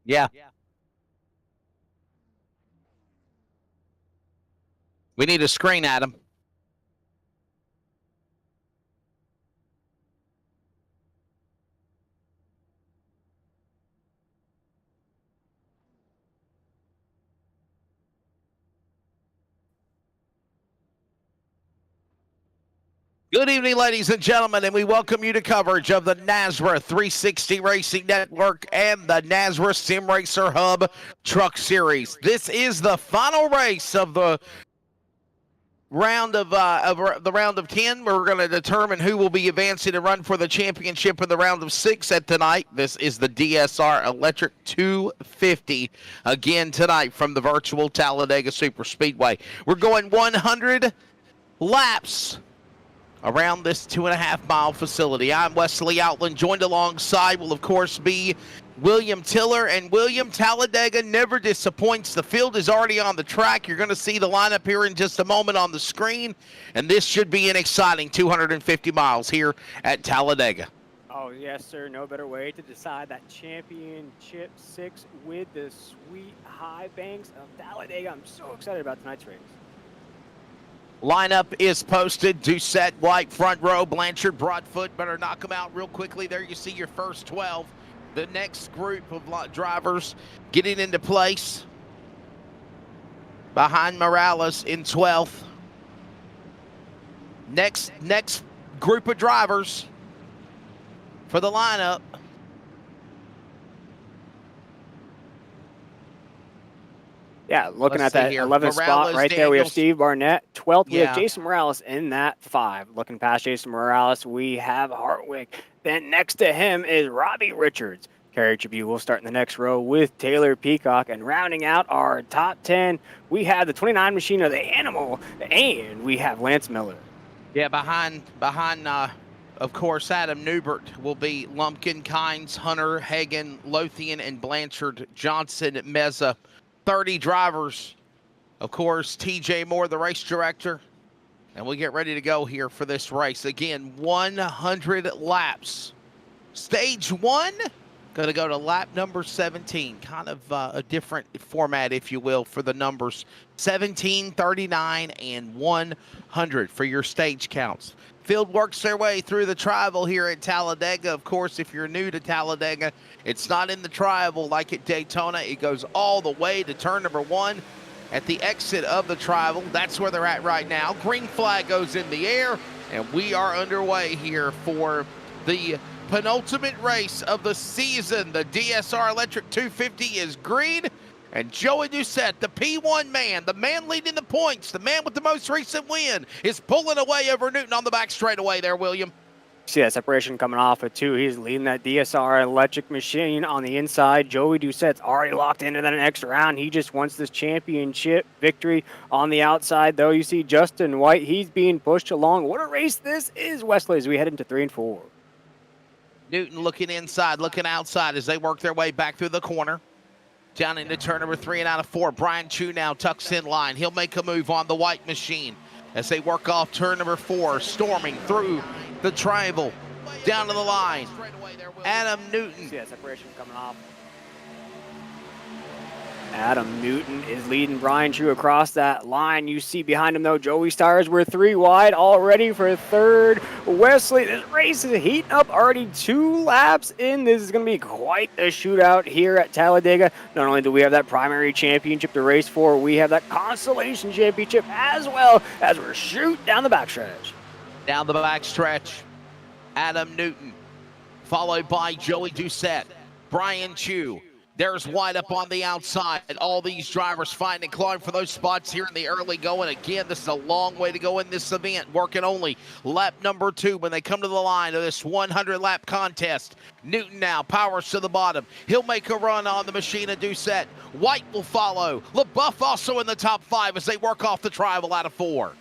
Yeah. We need a screen, Adam. Good evening, ladies and gentlemen, and we welcome you to coverage of the NASRA 360 Racing Network and the NASRA Sim Racer Hub Truck Series. This is the final race of the round of 10. We're going to determine who will be advancing to run for the championship in the round of 6 at tonight. This is the DSR Electric 250 again tonight from the virtual Talladega Superspeedway. We're going 100 laps around this 2.5-mile facility. I'm Wesley Outland. Joined alongside will, of course, be William Tiller. And William, Talladega never disappoints. The field is already on the track. You're going to see the lineup here in just a moment on the screen. And this should be an exciting 250 miles here at Talladega. Oh, yes, sir. No better way to decide that championship 6 with the sweet high banks of Talladega. I'm so excited about tonight's race. Lineup is posted. Doucette, White, front row. Blanchard, Broadfoot. Better knock them out real quickly. There you see your first 12. The next group of drivers getting into place behind Morales in 12th. Next group of drivers for the lineup. Yeah, looking at that 11th spot right there, we have Steve Barnett. 12th, we have Jason Morales in that 5. Looking past Jason Morales, we have Hartwick. Then next to him is Robbie Richards. Kerry Tribune will start in the next row with Taylor Peacock. And rounding out our top 10, we have the 29 machine of the Animal, and we have Lance Miller. Yeah, behind of course, Adam Newbert will be Lumpkin, Kynes, Hunter, Hagan, Lothian, and Blanchard, Johnson, Meza. 30 drivers. Of course, TJ Moore, the race director. And we get ready to go here for this race. Again, 100 laps. Stage 1, going to go to lap number 17. Kind of a different format, if you will, for the numbers. 17, 39, and 100 for your stage counts. Field works their way through the tribal here at Talladega. Of course, if you're new to Talladega, it's not in the tribal like at Daytona. It goes all the way to turn number 1 at the exit of the tribal. That's where they're at right now. Green flag goes in the air, and we are underway here for the penultimate race of the season. The DSR Electric 250 is green. And Joey Doucette, the P1 man, the man leading the points, the man with the most recent win, is pulling away over Newton on the back straightaway there, William. See that separation coming off at 2. He's leading that DSR electric machine on the inside. Joey Doucette's already locked into that next round. He just wants this championship victory on the outside, though. You see Justin White, he's being pushed along. What a race this is, Wesley, as we head into 3 and 4. Newton looking inside, looking outside as they work their way back through the corner. Down into turn number 3 and out of 4. Brian Chu now tucks in line. He'll make a move on the white machine as they work off turn number 4, storming through the tribal down to the line. Adam Newton. See that separation coming off. Adam Newton is leading Brian Chu across that line. You see behind him, though, Joey Stires. We're 3 wide, all ready for 3rd. Wesley, this race is heating up, already 2 laps in. This is going to be quite the shootout here at Talladega. Not only do we have that primary championship to race for, we have that consolation championship as well as we're shooting down the backstretch. Down the backstretch, Adam Newton, followed by Joey Doucette, Brian Chu. There's White up on the outside. All these drivers fighting and clawing for those spots here in the early going. Again, this is a long way to go in this event. Working only lap number 2 when they come to the line of this 100-lap contest. Newton now powers to the bottom. He'll make a run on the machine of Doucette. White will follow. LaBeouf also in the top 5 as they work off the tribal out of 4.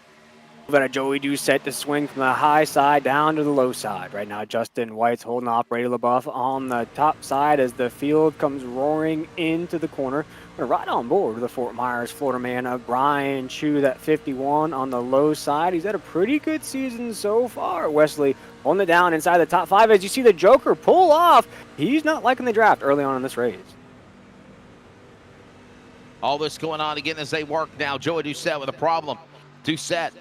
But a Joey Doucette to swing from the high side down to the low side. Right now, Justin White's holding operator LaBeouf on the top side as the field comes roaring into the corner. We're right on board with the Fort Myers, Florida man of Brian Chu, that 51 on the low side. He's had a pretty good season so far. Wesley holding it down inside the top 5 as you see the Joker pull off. He's not liking the draft early on in this race. All this going on again as they work now. Joey Doucette with a problem. Doucette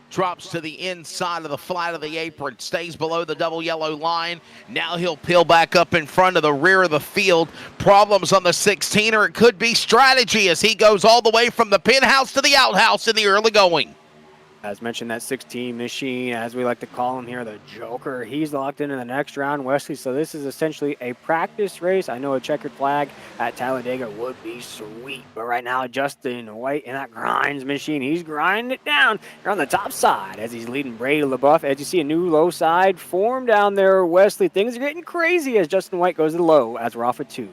drops to the inside of the flat of the apron, stays below the double yellow line. Now he'll peel back up in front of the rear of the field. Problems on the 16, or it could be strategy as he goes all the way from the penthouse to the outhouse in the early going. As mentioned, that 16 machine, as we like to call him here, the Joker, he's locked into the next round, Wesley. So this is essentially a practice race. I know a checkered flag at Talladega would be sweet, but right now, Justin White in that grinds machine, he's grinding it down. You're on the top side as he's leading Brady LaBeouf. As you see a new low side form down there, Wesley. Things are getting crazy as Justin White goes to the low as we're off at 2.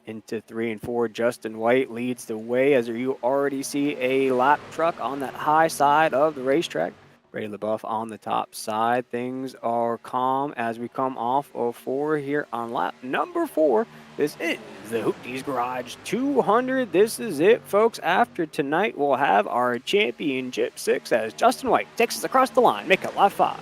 Into 3 and 4, Justin White leads the way as you already see a lap truck on that high side of the racetrack. Brady LaBeouf on the top side. Things are calm as we come off of 4 here on lap number 4. This is the Hoopties Garage 200. This is it, folks. After tonight, we'll have our championship 6 as Justin White takes us across the line. Make it lap 5.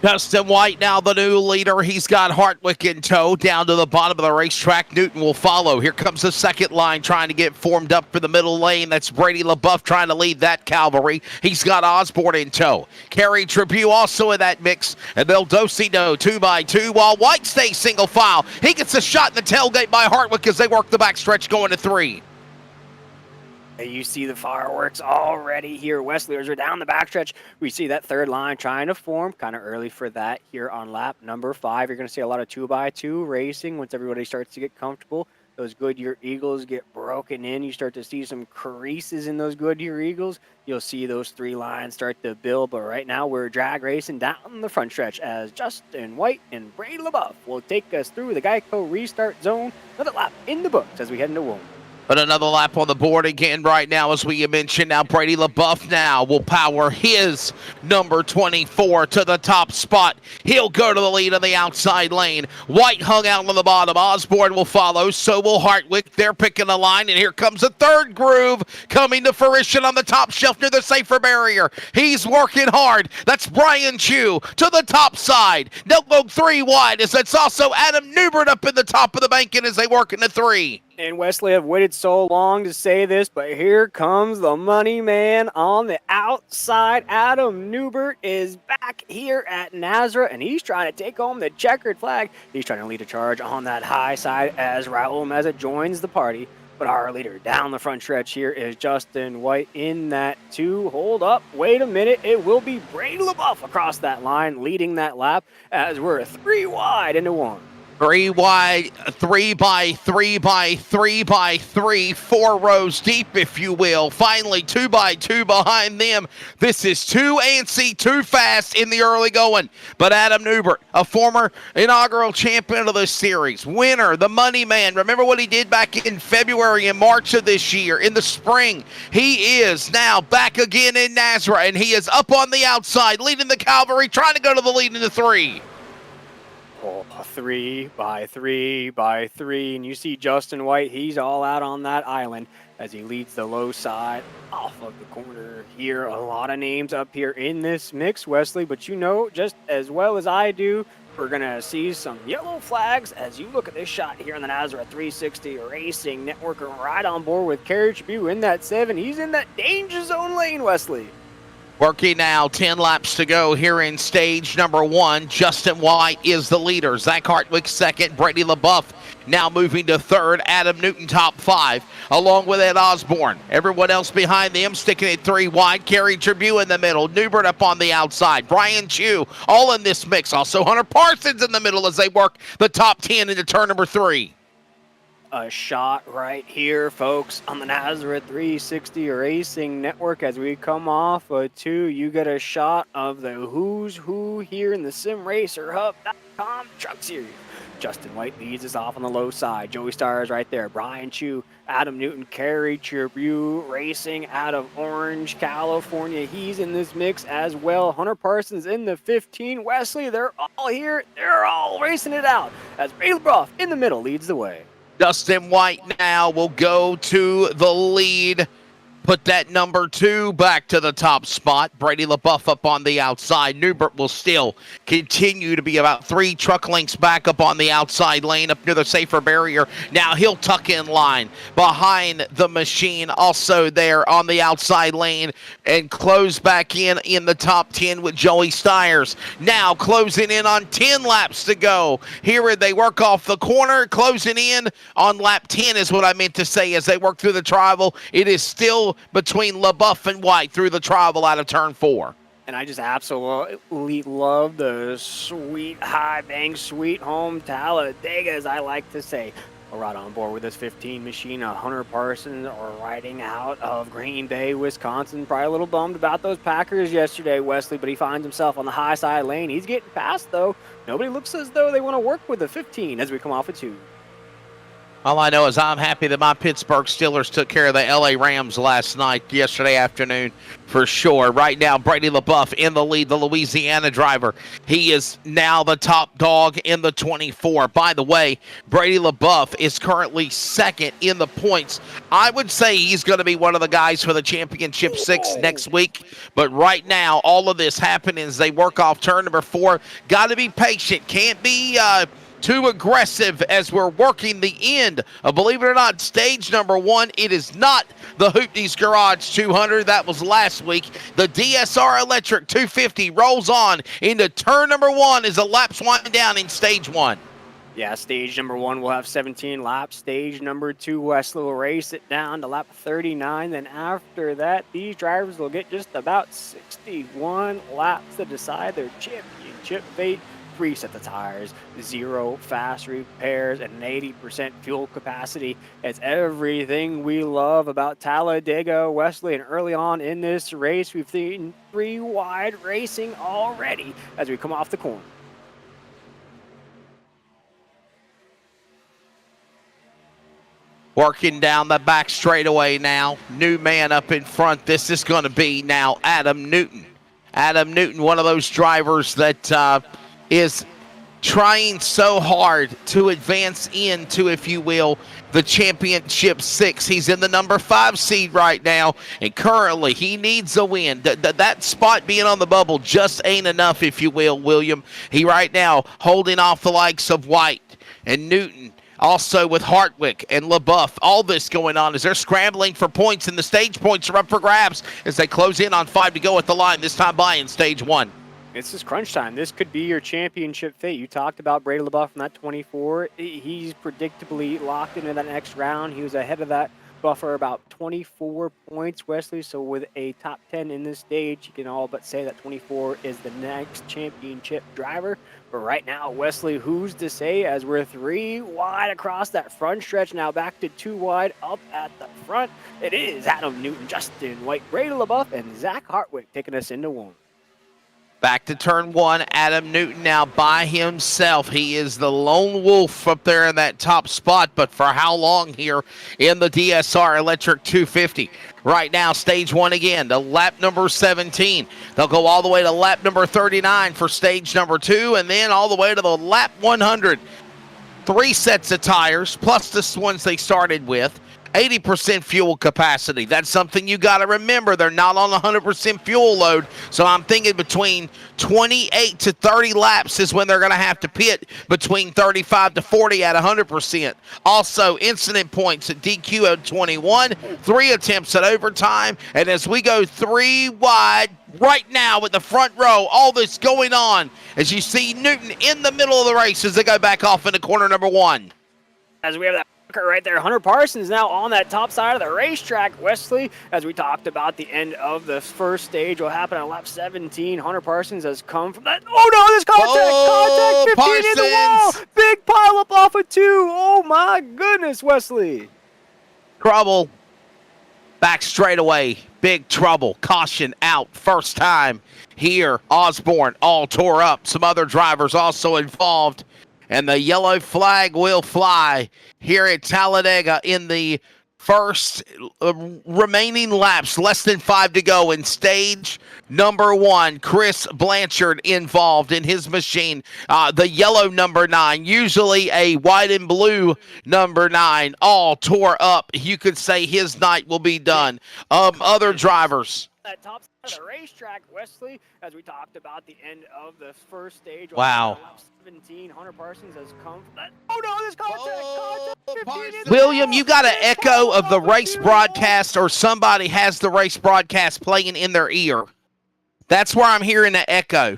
Justin White now the new leader. He's got Hartwick in tow down to the bottom of the racetrack. Newton will follow. Here comes the second line trying to get formed up for the middle lane. That's Brady LaBeouf trying to lead that cavalry. He's got Osborne in tow. Kerry Tribune also in that mix. And they'll do-si-do 2x2 while White stays single file. He gets a shot in the tailgate by Hartwick as they work the backstretch going to 3. You see the fireworks already here. Wesleyers are down the backstretch. We see that third line trying to form. Kind of early for that here on lap number 5. You're going to see a lot of 2x2 racing once everybody starts to get comfortable. Those Goodyear Eagles get broken in. You start to see some creases in those Goodyear Eagles. You'll see those 3 lines start to build. But right now we're drag racing down the front stretch as Justin White and Brady LaBeouf will take us through the Geico restart zone. Another lap in the books as we head into Wilmington. But another lap on the board again right now, as we mentioned. Now Brady LaBeouf now will power his number 24 to the top spot. He'll go to the lead on the outside lane. White hung out on the bottom. Osborne will follow. So will Hartwick. They're picking the line, and here comes a third groove coming to fruition on the top shelf near the safer barrier. He's working hard. That's Brian Chu to the top side. They'll go 3 wide as that's also Adam Newbert up in the top of the banking as they work into 3. And Wesley, have waited so long to say this, but here comes the money man on the outside. Adam Newbert is back here at Nazareth, and he's trying to take home the checkered flag. He's trying to lead a charge on that high side as Raul Meza joins the party. But our leader down the front stretch here is Justin White in that 2. Hold up, wait a minute. It will be Brady LaBeouf across that line, leading that lap as we're 3 wide into 1. 3 wide, 3 by 3 by 3 by 3, 4 rows deep, if you will. Finally, 2 by 2 behind them. This is too antsy, too fast in the early going. But Adam Newbert, a former inaugural champion of this series, winner, the money man. Remember what he did back in February and March of this year, in the spring. He is now back again in Nazareth, and he is up on the outside, leading the cavalry, trying to go to the lead into 3. 3 by 3 by 3, and you see Justin White, he's all out on that island as he leads the low side off of the corner here. A lot of names up here in this mix, Wesley, but you know just as well as I do, we're going to see some yellow flags as you look at this shot here on the Nazareth 360 Racing Network. Right on board with Kerry Tribune in that 7. He's in that danger zone lane, Wesley. Working now, 10 laps to go here in stage number 1. Justin White is the leader. Zach Hartwick second. Brady LaBeouf now moving to 3rd. Adam Newton top 5, along with Ed Osborne. Everyone else behind them sticking it 3 wide. Kerry Tribune in the middle. Newbert up on the outside. Brian Chu all in this mix. Also Hunter Parsons in the middle as they work the top 10 into turn number 3. A shot right here, folks, on the Nazareth 360 Racing Network. As we come off a 2, you get a shot of the who's who here in the SimRacerHub.com Truck Series. Justin White leads us off on the low side. Joey Starr is right there. Brian Chu, Adam Newton, Kerry Tribune racing out of Orange, California. He's in this mix as well. Hunter Parsons in the 15. Wesley, they're all here. They're all racing it out as Brady LaBeouf in the middle leads the way. Justin White now will go to the lead. put that number 2 back to the top spot. Brady LaBeouf up on the outside. Newbert will still continue to be about 3 truck lengths back up on the outside lane up near the safer barrier. Now he'll tuck in line behind the machine, also there on the outside lane, and close back in the top 10 with Joey Stiers. Now closing in on 10 laps to go. Here they work off the corner, closing in on lap 10 is what I meant to say as they work through the tribal. It is still between LaBeouf and White through the tribal out of turn 4. And I just absolutely love the sweet high bang, sweet home Talladega, as I like to say. We're right on board with this 15 machine. Hunter Parsons are riding out of Green Bay, Wisconsin. Probably a little bummed about those Packers yesterday, Wesley, but he finds himself on the high side lane. He's getting past, though. Nobody looks as though they want to work with the 15 as we come off a 2. All I know is I'm happy that my Pittsburgh Steelers took care of the LA Rams yesterday afternoon, for sure. Right now, Brady LaBeouf in the lead, the Louisiana driver. He is now the top dog in the 24. By the way, Brady LaBeouf is currently second in the points. I would say he's going to be one of the guys for the Championship 6 next week. But right now, all of this happening as they work off turn number 4. Got to be patient. Can't be too aggressive as we're working the end of, believe it or not, stage number 1. It is not the Hootney's Garage 200. That was last week. The DSR Electric 250 rolls on into turn number 1 as the laps wind down in stage 1. Yeah, stage number 1 will have 17 laps. Stage number 2, Wesley will race it down to lap 39. Then after that, these drivers will get just about 61 laps to decide their championship fate. 3 sets of tires, 0 fast repairs, and an 80% fuel capacity. It's everything we love about Talladega, Wesley. And early on in this race, we've seen 3 wide racing already as we come off the corner. Working down the back straightaway now. New man up in front. This is going to be now Adam Newton. Adam Newton, one of those drivers that is trying so hard to advance into, if you will, the Championship 6. He's in the number 5 seed right now, and currently he needs a win. That spot being on the bubble just ain't enough, if you will, William. He right now holding off the likes of White and Newton, also with Hartwick and LaBeouf. All this going on as they're scrambling for points, and the stage points are up for grabs as they close in on 5 to go at the line, this time by in stage 1. This is crunch time. This could be your championship fate. You talked about Brady LaBeouf from that 24. He's predictably locked into that next round. He was ahead of that buffer about 24 points, Wesley. So with a top 10 in this stage, you can all but say that 24 is the next championship driver. But right now, Wesley, who's to say, as we're 3 wide across that front stretch, now back to 2 wide up at the front. It is Adam Newton, Justin White, Brady LaBeouf, and Zach Hartwick taking us into 1. Back to turn 1, Adam Newton now by himself. He is the lone wolf up there in that top spot, but for how long here in the DSR Electric 250? Right now, stage 1 again, to lap number 17. They'll go all the way to lap number 39 for stage number 2, and then all the way to the lap 100. 3 sets of tires, plus the ones they started with. 80% fuel capacity. That's something you got to remember. They're not on 100% fuel load. So I'm thinking between 28 to 30 laps is when they're going to have to pit between 35 to 40 at 100%. Also, incident points at DQ at 21, 3 attempts at overtime. And as we go 3 wide right now with the front row, all this going on as you see Newton in the middle of the race as they go back off into corner number 1. As we have that right there, Hunter Parsons now on that top side of the racetrack, Wesley. As we talked about, the end of the first stage will happen on lap 17. Hunter Parsons has come from that. Oh no, this contact 15 in the wall. Big pile up off of 2. Oh my goodness, Wesley. Trouble. Back straightaway. Big trouble. Caution out. First time here. Osborne all tore up. Some other drivers also involved. And the yellow flag will fly here at Talladega in the first remaining laps, less than 5 to go in stage number 1. Chris Blanchard involved in his machine, the yellow number 9, usually a white and blue number 9, all tore up. You could say his night will be done. Other drivers. That top side of the racetrack, Wesley, as we talked about the end of the first stage. Wow. Lap 17, Hunter Parsons has come from that. Oh no, this contact. William, you got an echo of the race broadcast, or somebody has the race broadcast playing in their ear. That's where I'm hearing the echo.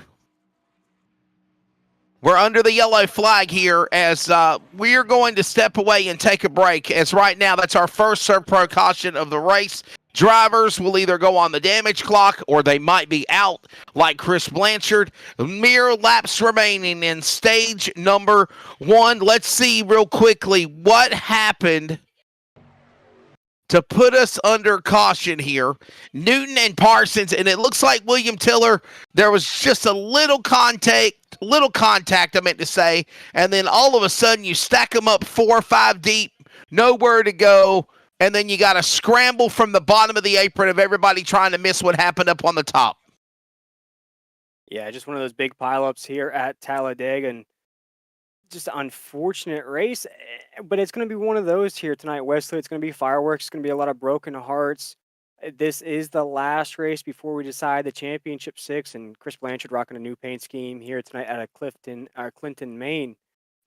We're under the yellow flag here as we are going to step away and take a break, as right now that's our first serve precaution of the race. Drivers will either go on the damage clock or they might be out, like Chris Blanchard. Mere laps remaining in stage number 1. Let's see real quickly what happened to put us under caution here. Newton and Parsons, and it looks like William Tiller, there was just a little contact, I meant to say, and then all of a sudden you stack them up 4 or 5 deep, nowhere to go. And then you got to scramble from the bottom of the apron of everybody trying to miss what happened up on the top. Yeah, just one of those big pileups here at Talladega, and just an unfortunate race. But it's going to be one of those here tonight, Wesley. It's going to be fireworks. It's going to be a lot of broken hearts. This is the last race before we decide the Championship 6, and Chris Blanchard rocking a new paint scheme here tonight at Clinton, Maine.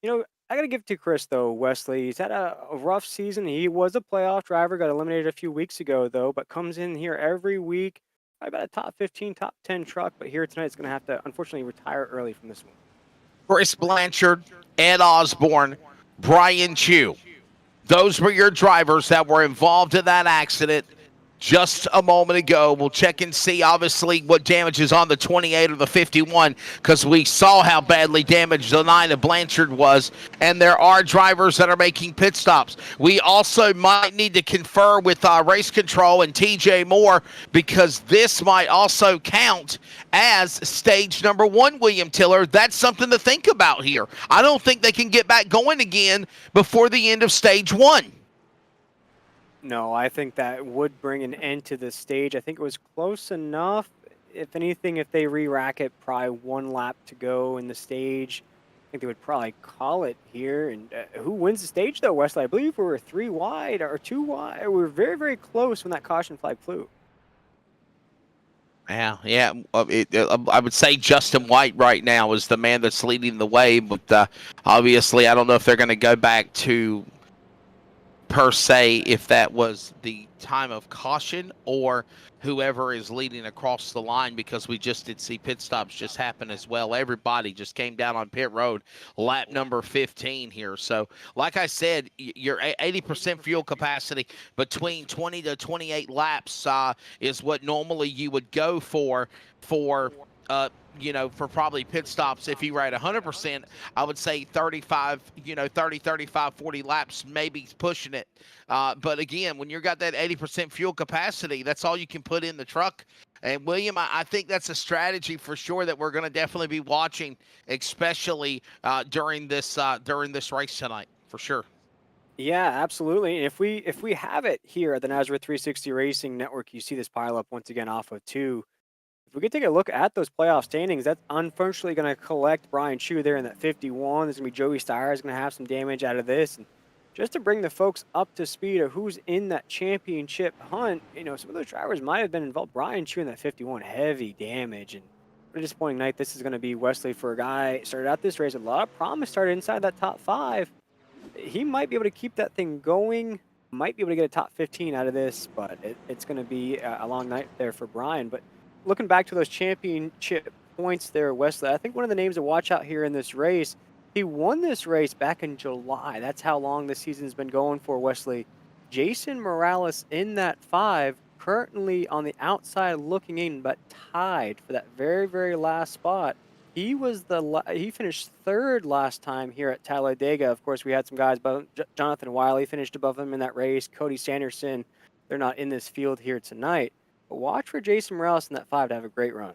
You know, I got to give it to Chris, though, Wesley. He's had a rough season. He was a playoff driver, got eliminated a few weeks ago, though, but comes in here every week. Probably about a top 15, top 10 truck, but here tonight it's going to have to, unfortunately, retire early from this one. Chris Blanchard, Ed Osborne, Brian Chu. Those were your drivers that were involved in that accident just a moment ago. We'll check and see, obviously, what damage is on the 28 or the 51, because we saw how badly damaged the 9 of Blanchard was, and there are drivers that are making pit stops. We also might need to confer with race control and TJ Moore, because this might also count as stage number 1, William Tiller. That's something to think about here. I don't think they can get back going again before the end of stage 1. No, I think that would bring an end to the stage. I think it was close enough. If anything, if they re-rack it, probably 1 lap to go in the stage, I think they would probably call it here. And who wins the stage, though, Wesley? I believe we were 3 wide or 2 wide. We were very, very close when that caution flag flew. Yeah. I would say Justin White right now is the man that's leading the way, but obviously I don't know if they're going to go back to per se if that was the time of caution or whoever is leading across the line, because we just did see pit stops just happen as well. Everybody just came down on pit road, lap number 15 here. So like I said, your 80% fuel capacity between 20 to 28 laps is what normally you would go for probably pit stops. If you were at 100%, I would say 35, 40 laps, maybe pushing it. But again, when you've got that 80% fuel capacity, that's all you can put in the truck. And William, I think that's a strategy for sure that we're going to definitely be watching, especially during this race tonight, for sure. Yeah, absolutely. And if we have it here at the Nazareth 360 Racing Network, you see this pile up once again off of 2. If we could take a look at those playoff standings, that's unfortunately going to collect Brian Chu there in that 51. There's going to be Joey Stires going to have some damage out of this. And just to bring the folks up to speed of who's in that championship hunt, some of those drivers might have been involved. Brian Chu in that 51, heavy damage. And what a disappointing night this is going to be, Wesley, for a guy started out this race with a lot of promise, started inside that top 5. He might be able to keep that thing going, might be able to get a top 15 out of this, but it's going to be a long night there for Brian. But looking back to those championship points there, Wesley, I think one of the names to watch out here in this race, he won this race back in July. That's how long this season's been going for, Wesley. Jason Morales in that 5, currently on the outside looking in, but tied for that very, very last spot. He finished 3rd last time here at Talladega. Of course, we had some guys, but Jonathan Wiley finished above him in that race. Cody Sanderson, they're not in this field here tonight. But watch for Jason Morales in that 5 to have a great run.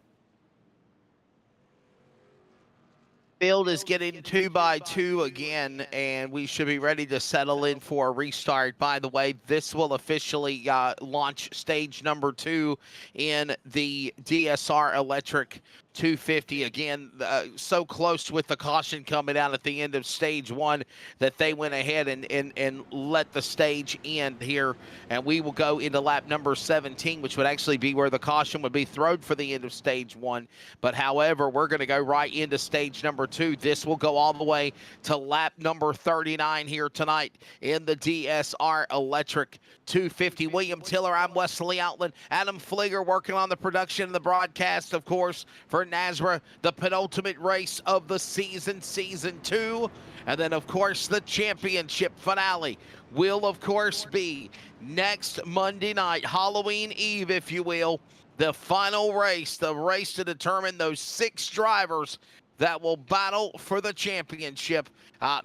Field is getting 2x2 again, and we should be ready to settle in for a restart. By the way, this will officially launch stage number 2 in the DSR Electric 250. Again, so close with the caution coming out at the end of stage 1 that they went ahead and let the stage end here. And we will go into lap number 17, which would actually be where the caution would be thrown for the end of stage 1. But however, we're going to go right into stage number 2. This will go all the way to lap number 39 here tonight in the DSR Electric 250. William Tiller, I'm Wesley Outland. Adam Fligger working on the production and the broadcast, of course, for NASRA, the penultimate race of the season, season 2. And then, of course, the championship finale will, of course, be next Monday night, Halloween Eve, if you will. The final race, the race to determine those 6 drivers that will battle for the championship.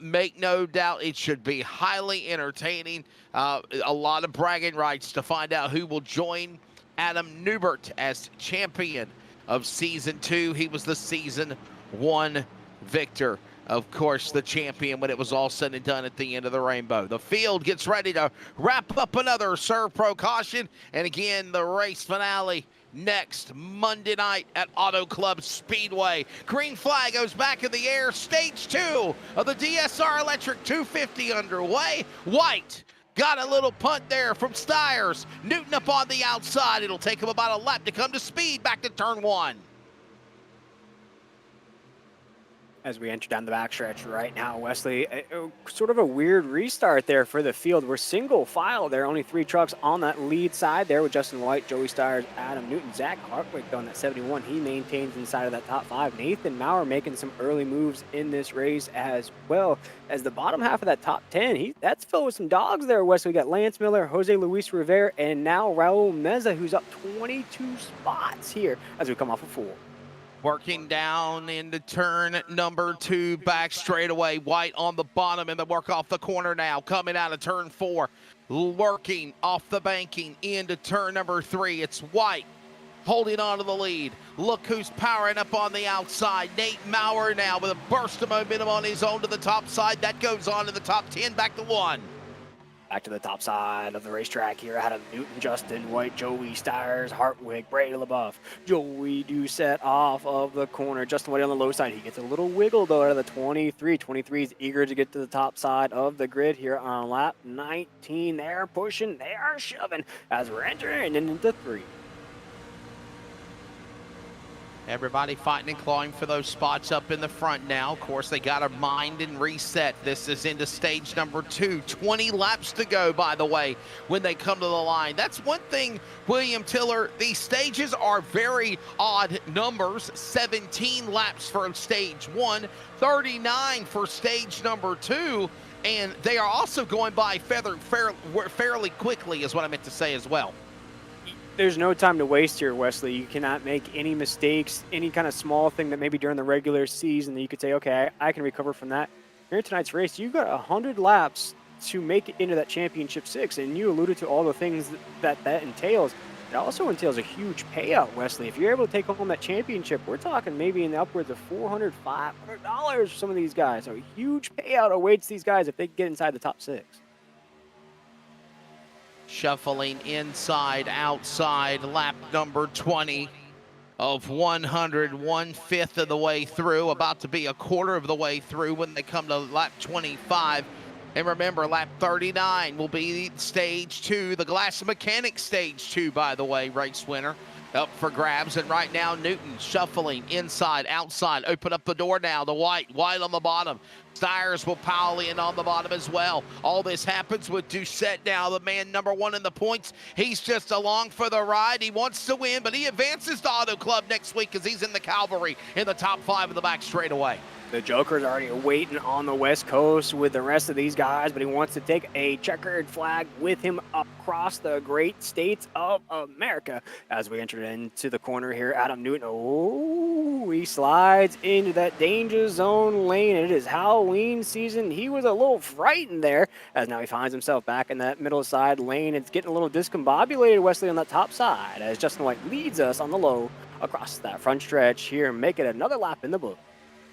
Make no doubt it should be highly entertaining. A lot of bragging rights to find out who will join Adam Newbert as champion of season 2. He was the season 1 victor. Of course, the champion when it was all said and done at the end of the rainbow. The field gets ready to wrap up another Serve Pro caution. And again, the race finale next Monday night at Auto Club Speedway. Green flag goes back in the air. Stage 2 of the DSR Electric 250 underway. White got a little punt there from Stiers. Newton up on the outside. It'll take him about a lap to come to speed back to turn 1. As we enter down the backstretch right now, Wesley, sort of a weird restart there for the field. We're single file there, only 3 trucks on that lead side there with Justin White, Joey Stiers, Adam Newton, Zach Hartwig on that 71. He maintains inside of that top 5. Nathan Maurer making some early moves in this race as well as the bottom half of that top 10. That's filled with some dogs there, Wesley. We got Lance Miller, Jose Luis Rivera, and now Raul Meza, who's up 22 spots here as we come off of 4. Working down into turn number 2, back straightaway. White on the bottom and the work off the corner now. Coming out of turn 4, working off the banking into turn number 3. It's White holding on to the lead. Look who's powering up on the outside. Nate Maurer now with a burst of momentum on his own to the top side. That goes on to the top 10, back to 1. Back to the top side of the racetrack here. Adam Newton, Justin White, Joey Stiers, Hartwig, Brady LaBeouf. Joey Doucette off of the corner. Justin White on the low side. He gets a little wiggle though out of the 23. 23 is eager to get to the top side of the grid here on lap 19. They're pushing, they are shoving as we're entering into 3. Everybody fighting and clawing for those spots up in the front now. Of course, they got to mind and reset. This is into stage number 2. 20 laps to go, by the way, when they come to the line. That's one thing, William Tiller. These stages are very odd numbers. 17 laps for stage 1, 39 for stage number 2. And they are also going by fairly quickly, is what I meant to say as well. There's no time to waste here, Wesley. You cannot make any mistakes, any kind of small thing that maybe during the regular season that you could say, okay, I can recover from that. Here in tonight's race, you've got 100 laps to make it into that championship 6, and you alluded to all the things that entails. It also entails a huge payout, Wesley. If you're able to take home that championship, we're talking maybe in the upwards of $400, $500 for some of these guys. So a huge payout awaits these guys if they get inside the top 6. Shuffling inside, outside, lap number 20 of 100, 1/5 of the way through, about to be a quarter of the way through when they come to lap 25. And remember, lap 39 will be stage 2, the Glass Mechanic stage 2, by the way, race winner. Up for grabs, and right now Newton shuffling inside, outside. Open up the door now to White. White on the bottom. Stiers will pile in on the bottom as well. All this happens with Doucette now, the man number 1 in the points. He's just along for the ride. He wants to win, but he advances to Auto Club next week because he's in the cavalry in the top 5 of the back straightaway. The Joker's already waiting on the West Coast with the rest of these guys, but he wants to take a checkered flag with him across the great states of America. As we enter into the corner here, Adam Newton, oh, he slides into that danger zone lane. It is Halloween season. He was a little frightened there, as now he finds himself back in that middle side lane. It's getting a little discombobulated, Wesley, on that top side, as Justin White leads us on the low across that front stretch here, making another lap in the book.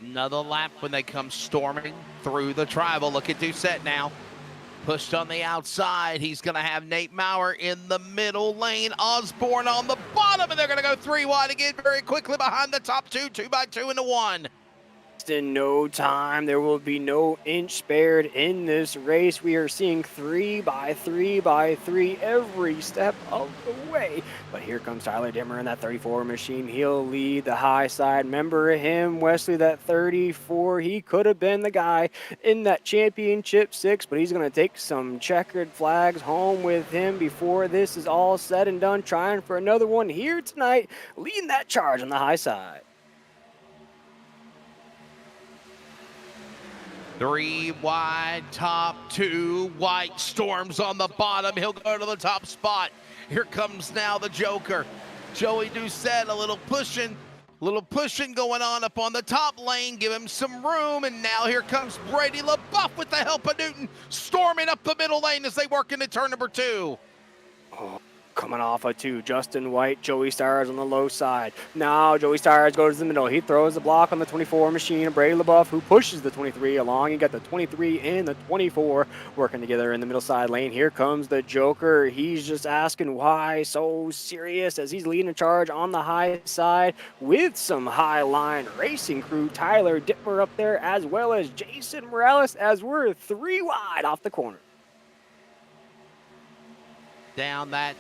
Another lap when they come storming through the tribal. Look at Doucette now. Pushed on the outside. He's going to have Nate Maurer in the middle lane. Osborne on the bottom, and they're going to go 3 wide again very quickly behind the top 2, 2x2 into 1. In no time, there will be no inch spared in this race. We are seeing 3x3x3 every step of the way. But here comes Tyler Dimmer in that 34 machine. He'll lead the high side. Remember him, Wesley, that 34. He could have been the guy in that championship 6, but he's going to take some checkered flags home with him before this is all said and done, trying for another one here tonight, leading that charge on the high side. 3 wide, top 2, White storms on the bottom. He'll go to the top spot. Here comes now the Joker. Joey Doucette, a little pushing going on up on the top lane. Give him some room, and now here comes Brady LaBeouf with the help of Newton, storming up the middle lane as they work into turn number 2. Oh, coming off a 2, Justin White, Joey Stars on the low side. Now Joey Stars goes to the middle. He throws the block on the 24 machine, and Brady LaBeouf, who pushes the 23 along. You got the 23 and the 24 working together in the middle side lane. Here comes the Joker. He's just asking why so serious as he's leading a charge on the high side with some high line racing crew. Tyler Dittmer up there, as well as Jason Morales, as we're 3 wide off the corner. Down that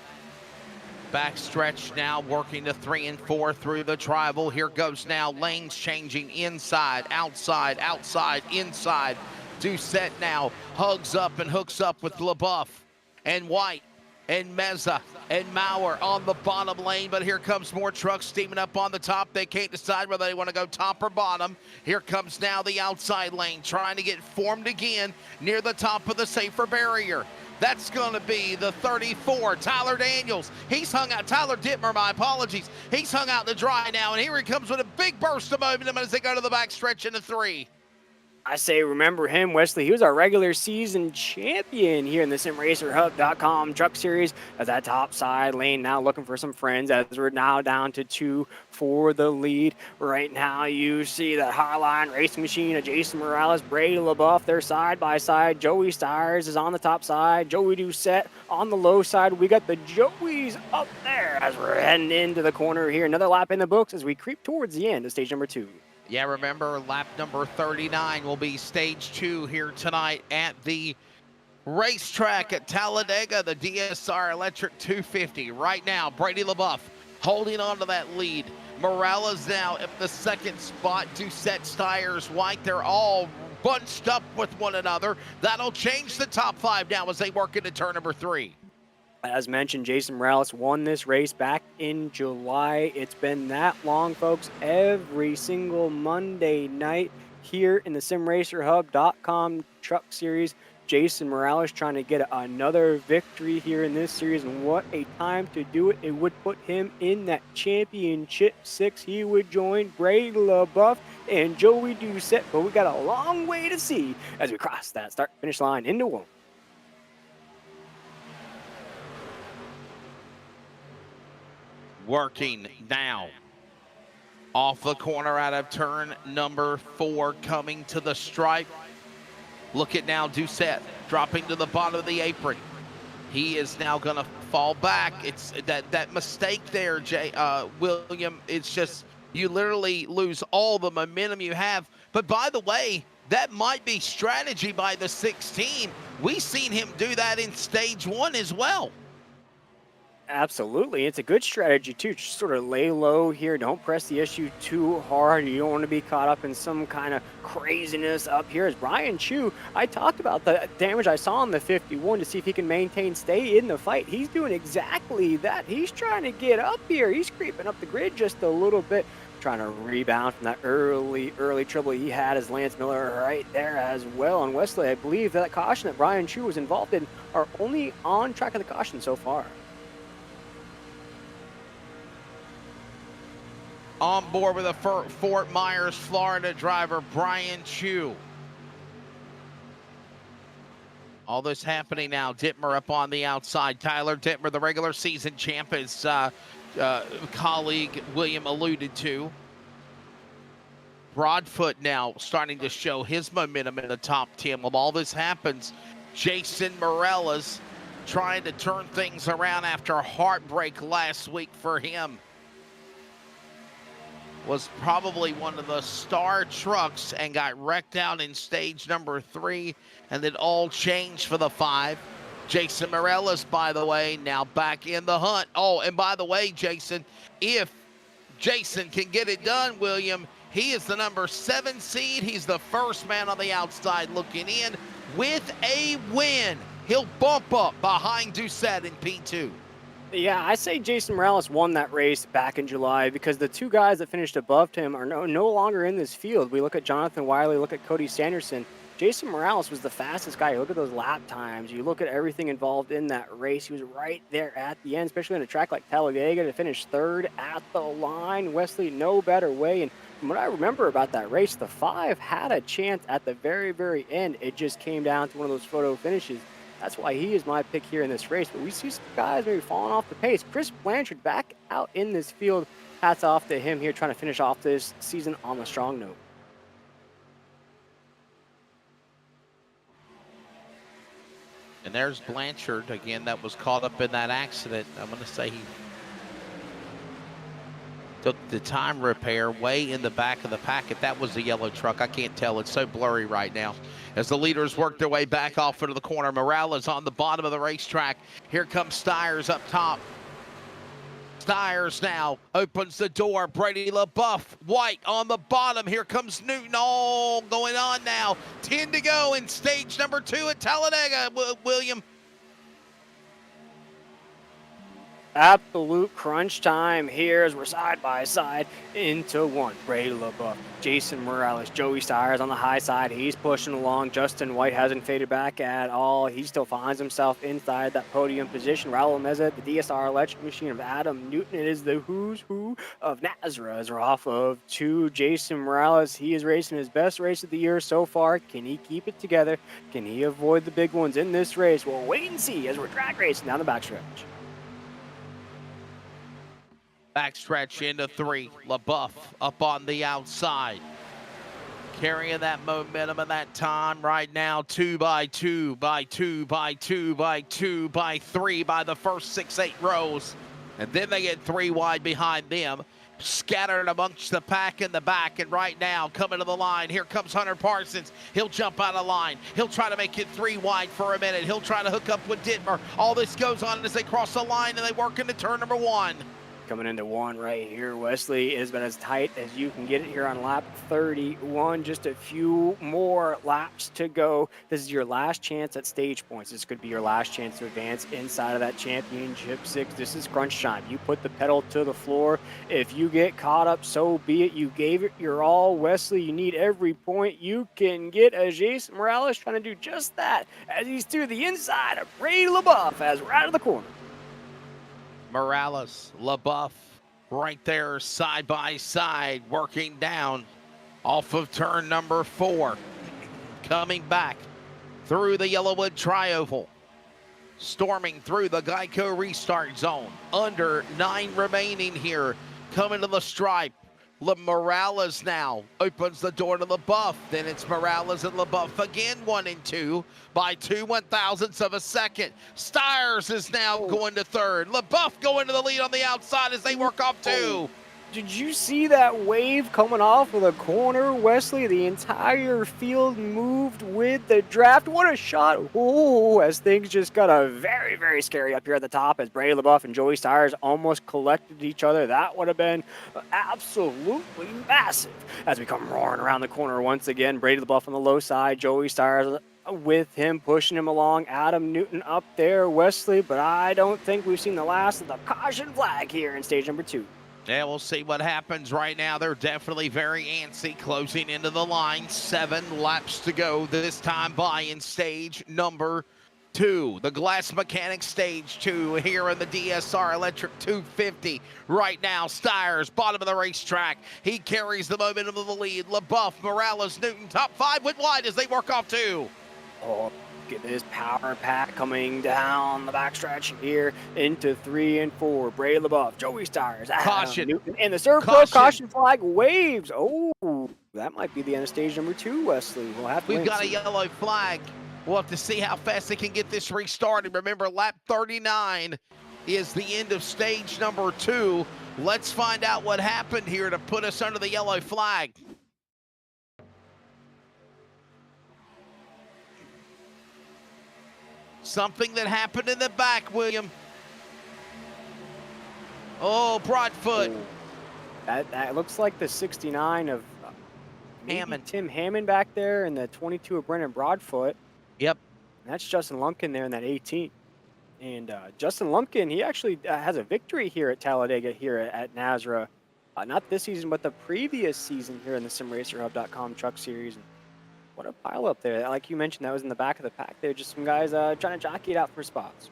back stretch now, working to 3 and 4 through the tribal. Here goes now, lanes changing, inside, outside, outside, inside. Doucette now hugs up and hooks up with LaBeouf and White and Meza and Maurer on the bottom lane, but here comes more trucks steaming up on the top. They can't decide whether they want to go top or bottom. Here comes now the outside lane, trying to get formed again near the top of the safer barrier. That's going to be the 34, Tyler Daniels. He's hung out, Tyler Dittmer, my apologies. He's hung out to dry now, and here he comes with a big burst of momentum as they go to the back stretch into 3. I say remember him, Wesley. He was our regular season champion here in the SimRacerHub.com Truck Series. As that top side lane now looking for some friends, as we're now down to 2 for the lead. Right now you see that Highline Racing Machine of Jason Morales, Brady LaBeouf. They're side by side. Joey Stars is on the top side. Joey Doucette on the low side. We got the Joeys up there as we're heading into the corner here. Another lap in the books as we creep towards the end of stage number 2. Yeah, remember, lap number 39 will be stage 2 here tonight at the racetrack at Talladega, the DSR Electric 250. Right now, Brady LaBeouf holding on to that lead. Morales now at the second spot. Doucette, Stiers, White, they're all bunched up with one another. That'll change the top 5 now as they work into turn number 3. As mentioned, Jason Morales won this race back in July. It's been that long, folks. Every single Monday night here in the SimRacerHub.com Truck Series, Jason Morales trying to get another victory here in this series. And what a time to do it. It would put him in that championship 6. He would join Brady LaBeouf and Joey Doucette. But we got a long way to see as we cross that start-finish line into 1. Working now off the corner out of turn number 4, coming to the stripe. Look at now Doucette dropping to the bottom of the apron. He is now going to fall back. It's that mistake there, William. It's just you literally lose all the momentum you have. But by the way, that might be strategy by the 16. We seen him do that in stage 1 as well. Absolutely. It's a good strategy, too. Just sort of lay low here. Don't press the issue too hard. You don't want to be caught up in some kind of craziness up here. As Brian Chu, I talked about the damage I saw on the 51 to see if he can stay in the fight. He's doing exactly that. He's trying to get up here. He's creeping up the grid just a little bit, trying to rebound from that early trouble he had as Lance Miller right there as well. And Wesley, I believe that caution that Brian Chu was involved in are only on track of the caution so far. On board with a Fort Myers, Florida driver, Brian Chu. All this happening now. Dittmer up on the outside. Tyler Dittmer, the regular season champ, as colleague William alluded to. Broadfoot now starting to show his momentum in the top 10. While all this happens, Jason Morales trying to turn things around after a heartbreak last week for him. Was probably one of the star trucks and got wrecked out in stage number 3, and then all changed for the 5. Jason Morales, by the way, now back in the hunt. Oh, and by the way, Jason, if Jason can get it done, William, he is the number 7 seed. He's the first man on the outside looking in with a win. He'll bump up behind Doucette in P2. Yeah, I say Jason Morales won that race back in July because the 2 guys that finished above him are no longer in this field. We look at Jonathan Wiley, look at Cody Sanderson. Jason Morales was the fastest guy. You look at those lap times. You look at everything involved in that race. He was right there at the end, especially on a track like Talladega to finish 3rd at the line. Wesley, no better way. And from what I remember about that race, the 5 had a chance at the very, very end. It just came down to one of those photo finishes. That's why he is my pick here in this race. But we see some guys maybe falling off the pace. Chris Blanchard back out in this field. Hats off to him here trying to finish off this season on a strong note. And there's Blanchard again that was caught up in that accident. I'm going to say he took the time repair way in the back of the pack. If that was the yellow truck, I can't tell. It's so blurry right now. As the leaders work their way back off into the corner, Morales on the bottom of the racetrack. Here comes Stiers up top. Stiers now opens the door. Brady LaBeouf, White on the bottom. Here comes Newton, all going on now. 10 to go in stage number 2 at Talladega, William. Absolute crunch time here as we're side by side into one. Brady LaBeouf, Jason Morales, Joey Stiers on the high side. He's pushing along. Justin White hasn't faded back at all. He still finds himself inside that podium position. Raul Meza, the DSR electric machine of Adam Newton. It is the who's who of Nazareth as we're off of 2. Jason Morales, he is racing his best race of the year so far. Can he keep it together? Can he avoid the big ones in this race? We'll wait and see as we're drag racing down the backstretch. Backstretch into 3. LaBeouf up on the outside. Carrying that momentum and that time right now. 2 by 2 by 2 by 2 by 2 by 3 by the first 6-8 rows. And then they get 3 wide behind them. Scattered amongst the pack in the back. And right now coming to the line. Here comes Hunter Parsons. He'll jump out of line. He'll try to make it 3 wide for a minute. He'll try to hook up with Dittmer. All this goes on as they cross the line and they work into turn number 1. Coming into 1 right here, Wesley, has been as tight as you can get it here on lap 31. Just a few more laps to go. This is your last chance at stage points. This could be your last chance to advance inside of that championship 6. This is crunch time. You put the pedal to the floor. If you get caught up, so be it. You gave it your all, Wesley. You need every point you can get, as Jason Morales trying to do just that as he's to the inside of Brady LaBeouf as we're out of the corner. Morales, LaBeouf, right there side by side, working down off of turn number 4. Coming back through the Yellowwood Trioval. Storming through the Geico restart zone. Under 9 remaining here. Coming to the stripe. Morales now opens the door to LaBeouf. Then it's Morales and LaBeouf again, 1 and 2 by 2 1/1000ths of a second. Stiers is now going to 3rd. LaBeouf going to the lead on the outside as they work off 2. Did you see that wave coming off of the corner, Wesley? The entire field moved with the draft. What a shot. Oh, as things just got a very, very scary up here at the top as Brady LaBeouf and Joey Stiers almost collected each other. That would have been absolutely massive. As we come roaring around the corner once again, Brady LaBeouf on the low side, Joey Stiers with him, pushing him along. Adam Newton up there, Wesley, but I don't think we've seen the last of the caution flag here in stage number 2. Yeah, we'll see what happens right now. They're definitely very antsy, closing into the line. 7 laps to go this time by in stage number 2. The Glass Mechanic stage 2 here in the DSR Electric 250. Right now, Stiers, bottom of the racetrack. He carries the momentum of the lead. LaBeouf, Morales, Newton, top 5 with wide as they work off 2. Oh, Look at this power pack coming down the backstretch here into 3 and 4. Bray LaBeouf, Joey Stars, Caution. Newton, and the Serve Pro caution flag waves. Oh, that might be the end of stage number 2, Wesley. We'll have to We've got a yellow flag. We'll have to see how fast they can get this restarted. Remember, lap 39 is the end of stage number 2. Let's find out what happened here to put us under the yellow flag. Something that happened in the back, William. Oh, Broadfoot. That looks like the 69 of Hammond. Tim Hammond back there, and the 22 of Brennan Broadfoot. Yep. And that's Justin Lumpkin there in that 18. And Justin Lumpkin, he actually has a victory here at Talladega here at NASRA. Not this season, but the previous season here in the SimRacerHub.com Truck Series. And what a pile up there. Like you mentioned, that was in the back of the pack there. Just some guys trying to jockey it out for spots.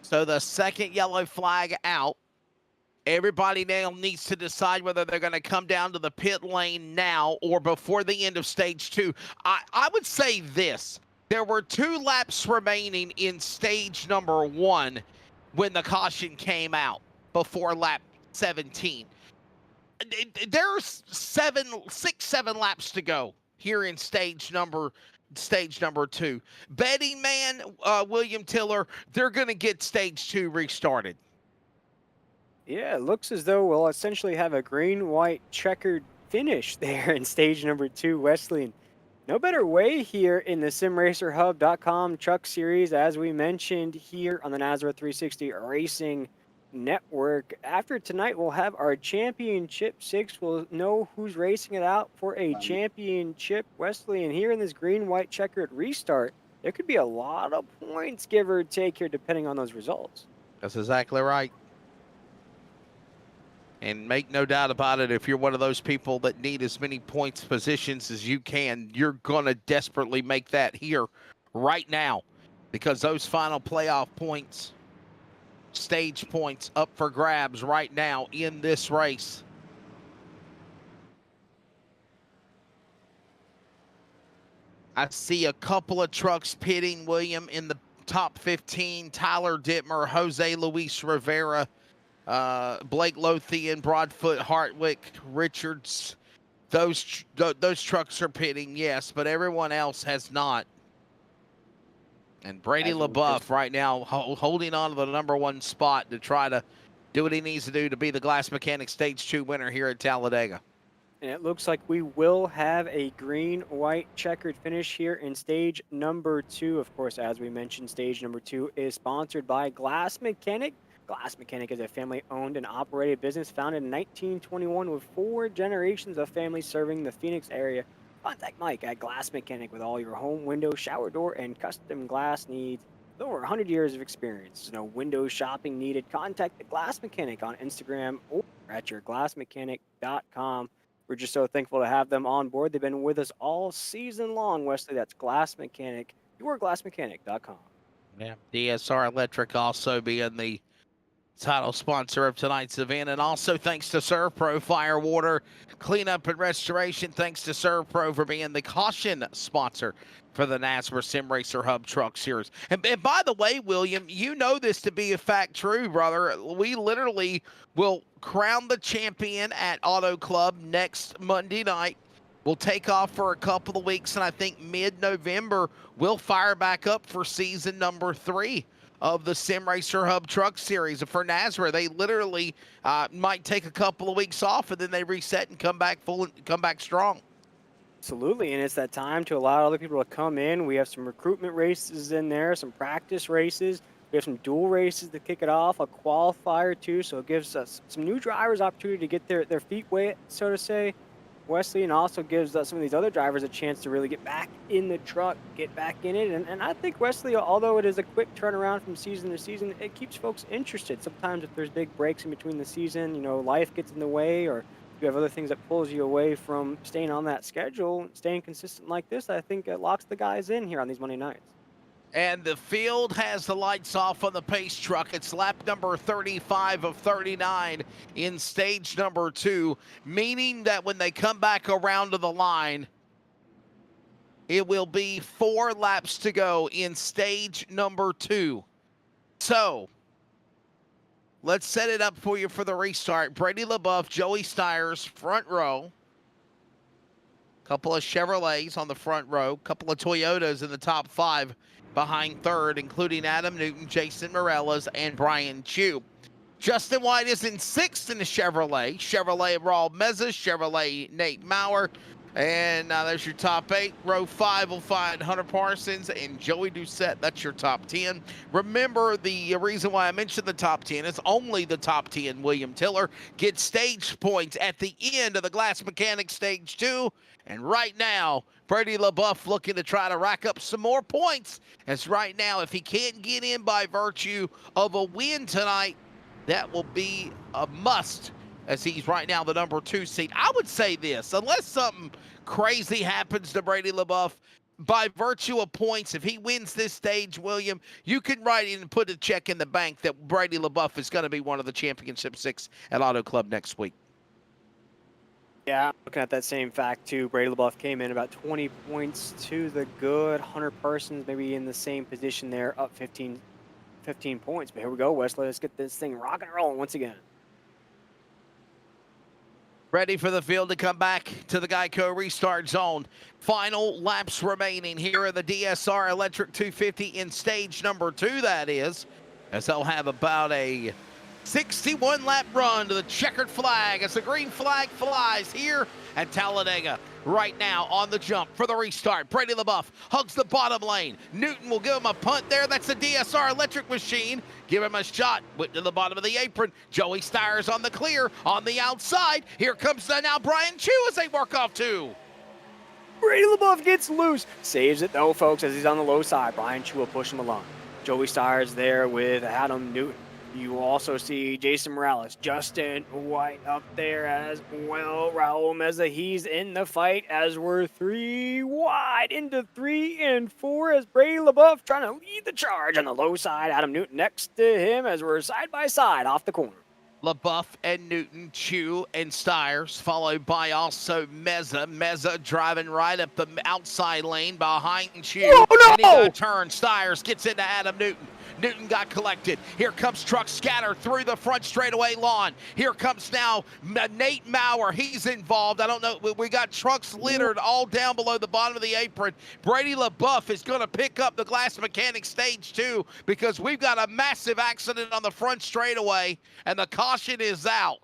So the second yellow flag out. Everybody now needs to decide whether they're going to come down to the pit lane now or before the end of stage 2. I would say this. There were 2 laps remaining in stage number 1 when the caution came out before lap 17. There's 6-7 laps to go here in stage number 2. Betting man, William Tiller, they're going to get stage 2 restarted. Yeah, it looks as though we'll essentially have a green-white checkered finish there in stage number 2, Wesley. No better way here in the SimRacerHub.com Truck Series, as we mentioned here on the NASRA 360 Racing Network. After tonight, we'll have our championship 6. We'll know who's racing it out for a championship, Wesley. And here in this green-white checkered restart, there could be a lot of points, give or take here, depending on those results. That's exactly right. And make no doubt about it, if you're one of those people that need as many points positions as you can, you're going to desperately make that here right now, because those final playoff points, stage points up for grabs right now in this race. I see a couple of trucks pitting, William, in the top 15. Tyler Dittmer, Jose Luis Rivera, Blake Lothian, Broadfoot, Hartwick, Richards. Those trucks are pitting, yes, but everyone else has not. And Brady LaBeouf right now holding on to the #1 spot to try to do what he needs to do to be the Glass Mechanic Stage 2 winner here at Talladega. And it looks like we will have a green-white checkered finish here in stage number 2. Of course, as we mentioned, stage number 2 is sponsored by Glass Mechanic. Glass Mechanic is a family-owned and operated business founded in 1921 with 4 generations of families serving the Phoenix area. Contact Mike at Glass Mechanic with all your home, window, shower door, and custom glass needs. With over 100 years of experience. There's no window shopping needed. Contact the Glass Mechanic on Instagram or at yourglassmechanic.com. We're just so thankful to have them on board. They've been with us all season long, Wesley. That's Glass Mechanic, yourglassmechanic.com. Yeah, DSR Electric also being the title sponsor of tonight's event. And also thanks to ServPro Fire Water Cleanup and Restoration. Thanks to ServPro for being the caution sponsor for the NASRA Sim Racer Hub Truck Series. And by the way, William, you know this to be a fact true, brother. We literally will crown the champion at Auto Club next Monday night. We'll take off for a couple of weeks, and I think mid-November we'll fire back up for season number 3 of the Sim Racer Hub Truck Series. For NASRA, they literally might take a couple of weeks off, and then they reset and come back full and come back strong. Absolutely, and it's that time to allow other people to come in. We have some recruitment races in there, some practice races. We have some dual races to kick it off, a qualifier too, so it gives us some new drivers opportunity to get their feet wet, so to say, Wesley, and also gives some of these other drivers a chance to really get back in the truck, get back in it. And I think, Wesley, although it is a quick turnaround from season to season, it keeps folks interested. Sometimes if there's big breaks in between the season, you know, life gets in the way, or you have other things that pulls you away from staying on that schedule, staying consistent like this, I think it locks the guys in here on these Monday nights. And the field has the lights off on the pace truck. It's lap number 35 of 39 in stage number 2, meaning that when they come back around to the line, it will be 4 laps to go in stage number 2. So let's set it up for you for the restart. Brady LaBeouf, Joey Styres, front row. Couple of Chevrolets on the front row. Couple of Toyotas in the top 5 behind third, including Adam Newton, Jason Morales, and Brian Chu. Justin White is in 6th in the Chevrolet. Chevrolet Raul Meza, Chevrolet Nate Maurer. And there's your top 8. Row 5 will find Hunter Parsons and Joey Doucette. That's your top 10. Remember, the reason why I mentioned the top 10 is only the top 10. William Tiller gets stage points at the end of the Glass Mechanic Stage 2. And right now, Brady LaBeouf looking to try to rack up some more points. As right now, if he can't get in by virtue of a win tonight, that will be a must, as he's right now the number 2 seed. I would say this, unless something crazy happens to Brady LaBeouf, by virtue of points, if he wins this stage, William, you can write in and put a check in the bank that Brady LaBeouf is going to be one of the Championship 6 at Auto Club next week. Yeah, looking at that same fact too. Brady LaBeouf came in about 20 points to the good. Hunter Parsons maybe in the same position there, up 15 points. But here we go, Wesley. Let's get this thing rocking and rolling once again. Ready for the field to come back to the Geico restart zone. Final laps remaining here in the DSR Electric 250 in stage number 2, that is, as they'll have about a 61-lap run to the checkered flag as the green flag flies here at Talladega. Right now on the jump for the restart. Brady LaBeouf hugs the bottom lane. Newton will give him a punt there. That's the DSR electric machine. Give him a shot. Went to the bottom of the apron. Joey Styres on the clear on the outside. Here comes now Brian Chu as they work off 2. Brady LaBeouf gets loose. Saves it though, folks, as he's on the low side. Brian Chu will push him along. Joey Styres there with Adam Newton. You will also see Jason Morales, Justin White up there as well. Raul Meza, he's in the fight as we're 3 wide into 3 and 4 as Brady LaBeouf trying to lead the charge on the low side. Adam Newton next to him as we're side by side off the corner. LaBeouf and Newton, Chu and Styres, followed by also Meza. Meza driving right up the outside lane behind Chu. Oh, no! And he got a turn. Styres gets into Adam Newton. Newton got collected. Here comes truck scatter through the front straightaway lawn. Here comes now Nate Maurer. He's involved. I don't know. We got trucks littered all down below the bottom of the apron. Brady LaBeouf is going to pick up the Glass Mechanic Stage 2 because we've got a massive accident on the front straightaway, and the caution is out.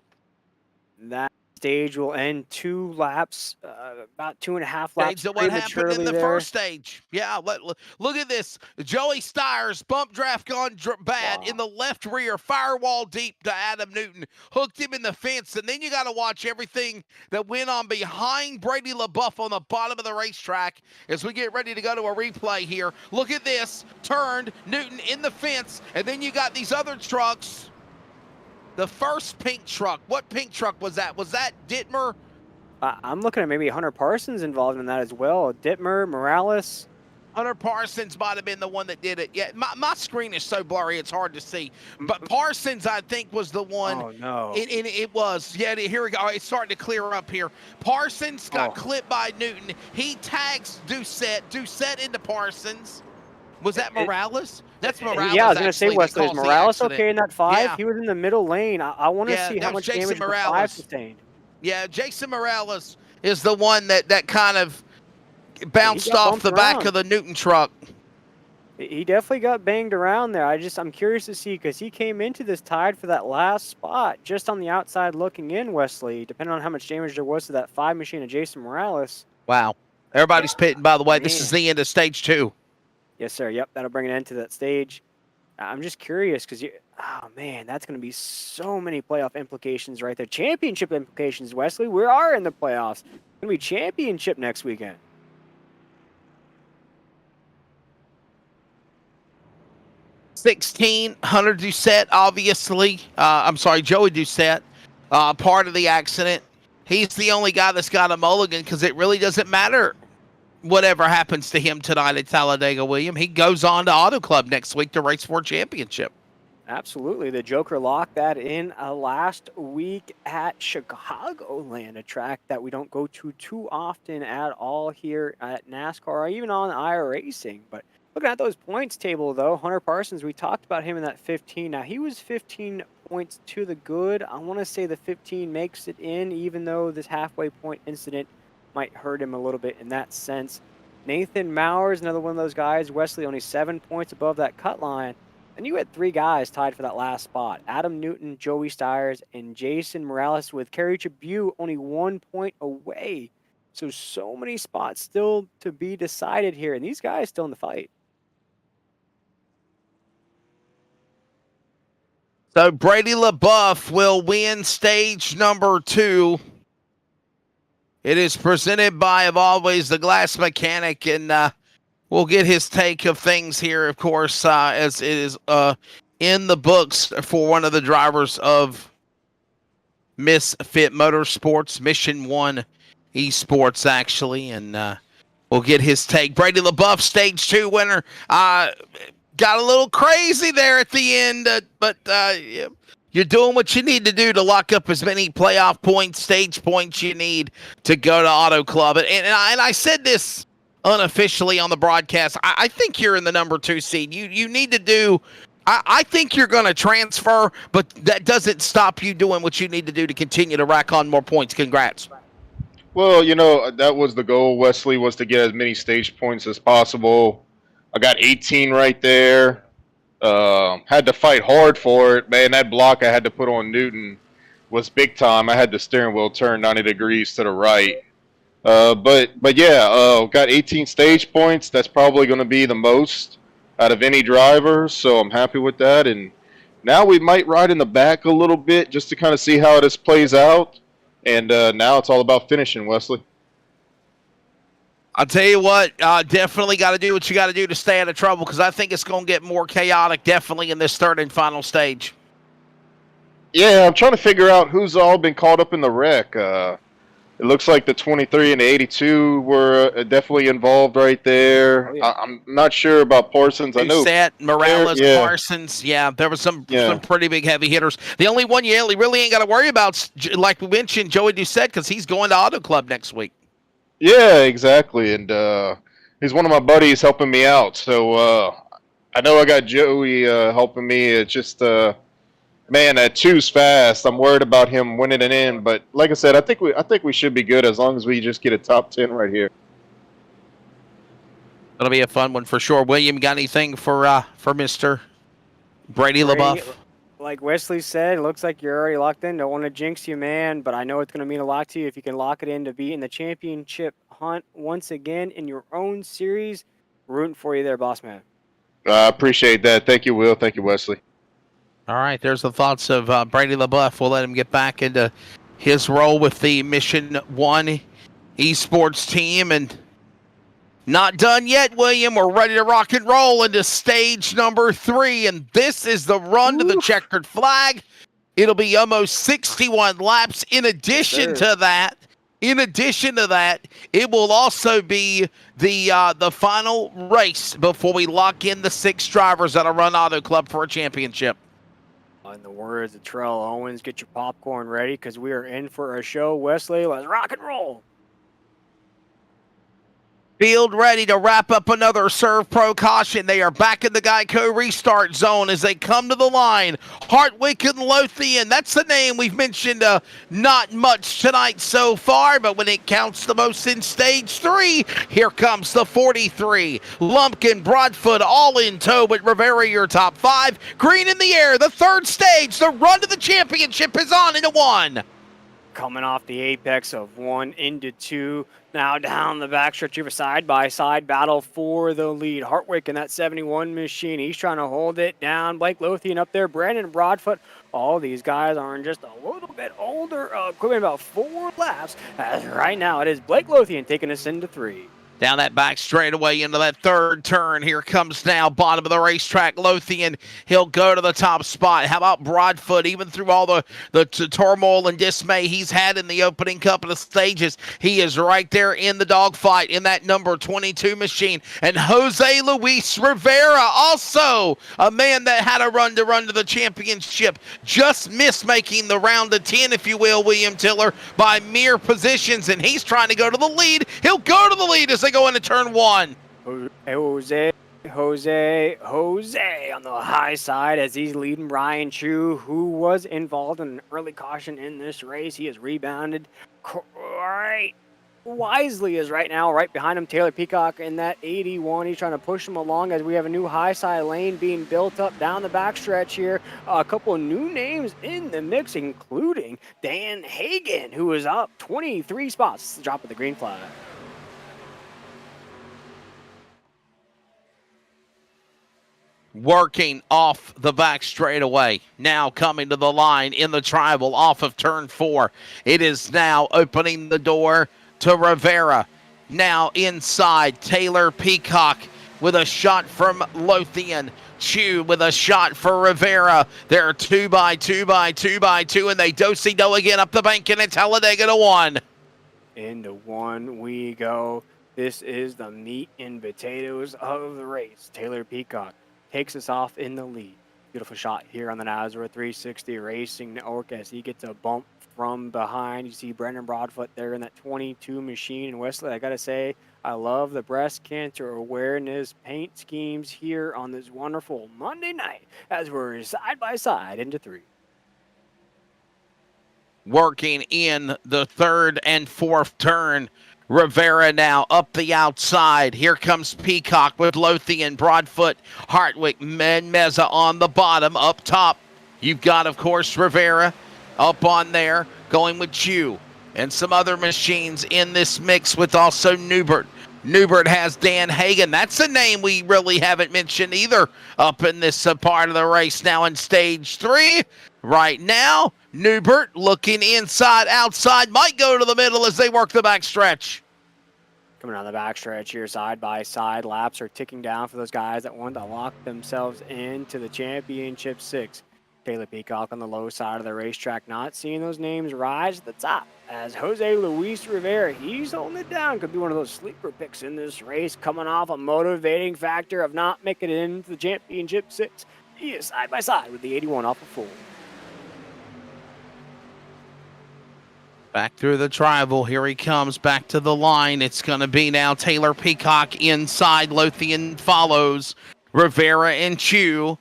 That stage will end 2 laps, about 2.5 laps. What happened in the first stage? Yeah, look at this. Joey Styres, bump draft gone bad in the left rear, firewall deep to Adam Newton. Hooked him in the fence, and then you got to watch everything that went on behind Brady LaBeouf on the bottom of the racetrack as we get ready to go to a replay here. Look at this. Turned, Newton in the fence, and then you got these other trucks. The first pink truck. What pink truck was that? Was that Dittmer? I'm looking at maybe Hunter Parsons involved in that as well. Dittmer, Morales. Hunter Parsons might have been the one that did it. Yeah, my screen is so blurry it's hard to see. But Parsons, I think, was the one. Oh, no. It was. Yeah, here we go. It's starting to clear up here. Parsons got clipped by Newton. He tags Doucette. Doucette into Parsons. Was that Morales? That's Morales. Yeah, I was going to say, Wesley, is Morales okay in that 5? Yeah. He was in the middle lane. I want to see how much damage the 5 sustained. Yeah, Jason Morales is the one that kind of bounced off the back of the Newton truck. He definitely got banged around there. I'm curious to see because he came into this tied for that last spot just on the outside looking in, Wesley, depending on how much damage there was to that 5 machine of Jason Morales. Wow. Everybody's pitting, by the way. This is the end of stage 2. Yes, sir. Yep, that'll bring an end to that stage. I'm just curious because oh man, that's going to be so many playoff implications right there. Championship implications, Wesley. We are in the playoffs. It's going to be championship next weekend. Hunter Doucette, obviously. I'm sorry, Joey Doucette, part of the accident. He's the only guy that's got a mulligan because it really doesn't matter whatever happens to him tonight at Talladega, William, he goes on to Auto Club next week to race for a championship. Absolutely. The Joker locked that in last week at Chicagoland, a track that we don't go to too often at all here at NASCAR or even on iRacing. But looking at those points table, though, Hunter Parsons, we talked about him in that 15. Now, he was 15 points to the good. I want to say the 15 makes it in, even though this halfway point incident might hurt him a little bit in that sense. Nathan Mowers, another one of those guys. Wesley only 7 points above that cut line. And you had 3 guys tied for that last spot. Adam Newton, Joey Stiers, and Jason Morales, with Kerry Tribute only 1 point away. So many spots still to be decided here. And these guys still in the fight. So Brady LaBeouf will win stage number 2. It is presented by, of always, the Glass Mechanic, and we'll get his take of things here, of course, as it is in the books for one of the drivers of Misfit Motorsports, Mission 1 Esports, actually, and we'll get his take. Brady LaBeouf, stage 2 winner. Got a little crazy there at the end, but you're doing what you need to do to lock up as many playoff points, stage points you need to go to Auto Club. And I said this unofficially on the broadcast. I think you're in the number 2 seed. You need to do. I think you're going to transfer, but that doesn't stop you doing what you need to do to continue to rack on more points. Congrats. Well, that was the goal, Wesley, was to get as many stage points as possible. I got 18 right there. Had to fight hard for it. Man, that block I had to put on Newton was big time. I had the steering wheel turned 90 degrees to the right. But yeah, got 18 stage points. That's probably going to be the most out of any driver, so I'm happy with that. And now we might ride in the back a little bit just to kind of see how this plays out. And now it's all about finishing, Wesley. I'll tell you what, definitely got to do what you got to do to stay out of trouble, because I think it's going to get more chaotic definitely in this third and final stage. Yeah, I'm trying to figure out who's all been caught up in the wreck. It looks like the 23 and the 82 were definitely involved right there. Oh, yeah. I'm not sure about Parsons. I know Doucette, Morales, yeah. Parsons. Yeah, there was some pretty big heavy hitters. The only one you really ain't got to worry about, like we mentioned, Joey Doucette, because he's going to Auto Club next week. Yeah, exactly. And he's one of my buddies helping me out. So I know I got Joey helping me. It's just, man, that 2's fast. I'm worried about him winning it in. But like I said, I think we should be good as long as we just get a top 10 right here. It'll be a fun one for sure. William, got anything for Mr. Brady LaBeouf? Like Wesley said, it looks like you're already locked in. Don't want to jinx you, man, but I know it's going to mean a lot to you if you can lock it in to be in the championship hunt once again in your own series. Rooting for you there, boss man. I appreciate that. Thank you, Will. Thank you, Wesley. All right, there's the thoughts of Brady LaBeouf. We'll let him get back into his role with the Mission 1 Esports team. And not done yet, William. We're ready to rock and roll into stage number 3. And this is the run to the checkered flag. It'll be almost 61 laps. In addition to that, it will also be the final race before we lock in the 6 drivers that'll run Auto Club for a championship. In the words of Terrell Owens, get your popcorn ready because we are in for a show. Wesley, let's rock and roll. Field ready to wrap up another Serve Pro caution. They are back in the Geico restart zone as they come to the line. Hartwick and Lothian, that's the name we've mentioned not much tonight so far, but when it counts the most in stage 3, here comes the 43. Lumpkin, Broadfoot, all in tow, but Rivera your top 5. Green in the air, the third stage. The run to the championship is on into 1. Coming off the apex of 1 into 2. Now down the backstretch of a side-by-side battle for the lead. Hartwick in that 71 machine. He's trying to hold it down. Blake Lothian up there. Brandon Broadfoot. All these guys are in just a little bit older equipment, about 4 laps. As right now, it is Blake Lothian taking us into 3. Down that back straightaway into that third turn. Here comes now bottom of the racetrack, Lothian. He'll go to the top spot. How about Broadfoot? Even through all the turmoil and dismay he's had in the opening couple of stages, he is right there in the dogfight in that number 22 machine. And Jose Luis Rivera, also a man that had a run to the championship, just missed making the round of 10, if you will, William Tiller, by mere positions, and he's trying to go to the lead. He'll go to the lead as they go into turn one. Jose on the high side as he's leading Ryan Chu, who was involved in an early caution in this race. He has rebounded quite wisely is right now right behind him. Taylor Peacock in that 81. He's trying to push him along as we have a new high side lane being built up down the backstretch here. A couple of new names in the mix, including Dan Hagen, who is up 23 spots. The drop of the green flag. Working off the back straightaway. Now coming to the line in the tribal off of turn 4. It is now opening the door to Rivera. Now inside, Taylor Peacock with a shot from Lothian. Chu with a shot for Rivera. They're 2 by 2 by 2 by 2, and they do-si-do again up the bank, and it's Talladega to 1. Into 1 we go. This is the meat and potatoes of the race. Taylor Peacock takes us off in the lead. Beautiful shot here on the Nazareth 360 Racing Network as he gets a bump from behind. You see Brendan Broadfoot there in that 22 machine. And Wesley, I got to say, I love the breast cancer awareness paint schemes here on this wonderful Monday night as we're side by side into 3. Working in the third and fourth turn. Rivera now up the outside. Here comes Peacock with Lothian, Broadfoot, Hartwick, Meza on the bottom. Up top, you've got, of course, Rivera up on there, going with Chu and some other machines in this mix with also Newbert. Newbert has Dan Hagen. That's a name we really haven't mentioned either up in this part of the race now in stage 3. Right now, Newbert looking inside, outside, might go to the middle as they work the backstretch. Coming on the backstretch here, side by side. Laps are ticking down for those guys that want to lock themselves into the Championship 6. Taylor Peacock on the low side of the racetrack, not seeing those names rise to the top. As Jose Luis Rivera, he's holding it down. Could be one of those sleeper picks in this race, coming off a motivating factor of not making it into the Championship 6. He is side by side with the 81 off of 4. Back through the tribal. Here he comes back to the line. It's going to be now Taylor Peacock inside. Lothian follows. Rivera and Chu.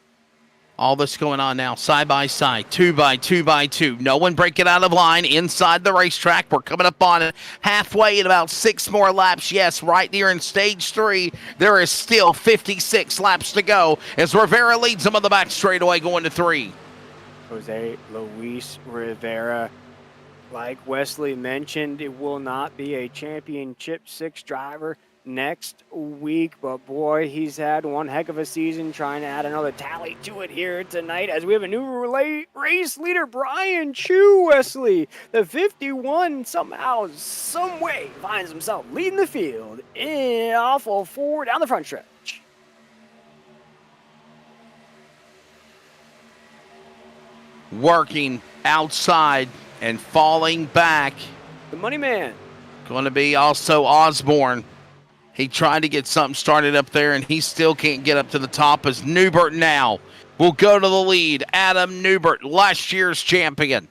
All this going on now side by side. 2 by 2 by 2. No one breaking out of line inside the racetrack. We're coming up on it halfway in about 6 more laps. Yes, right there in stage 3. There is still 56 laps to go as Rivera leads them on the back straightaway going to 3. Jose Luis Rivera. Like Wesley mentioned, it will not be a Championship 6 driver next week, but boy, he's had one heck of a season trying to add another tally to it here tonight as we have a new race leader, Brian Chu, Wesley. The 51 somehow, some way finds himself leading the field in off of 4 down the front stretch. Working outside and falling back. The money man. Going to be also Osborne. He tried to get something started up there, and he still can't get up to the top as Newbert now will go to the lead. Adam Newbert, last year's champion.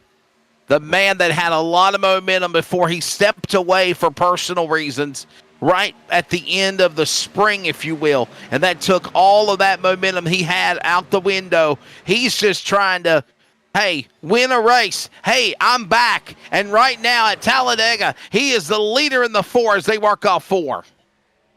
The man that had a lot of momentum before he stepped away for personal reasons right at the end of the spring, if you will. And that took all of that momentum he had out the window. He's just trying to, hey, win a race. Hey, I'm back. And right now at Talladega, he is the leader in the 4 as they work off 4.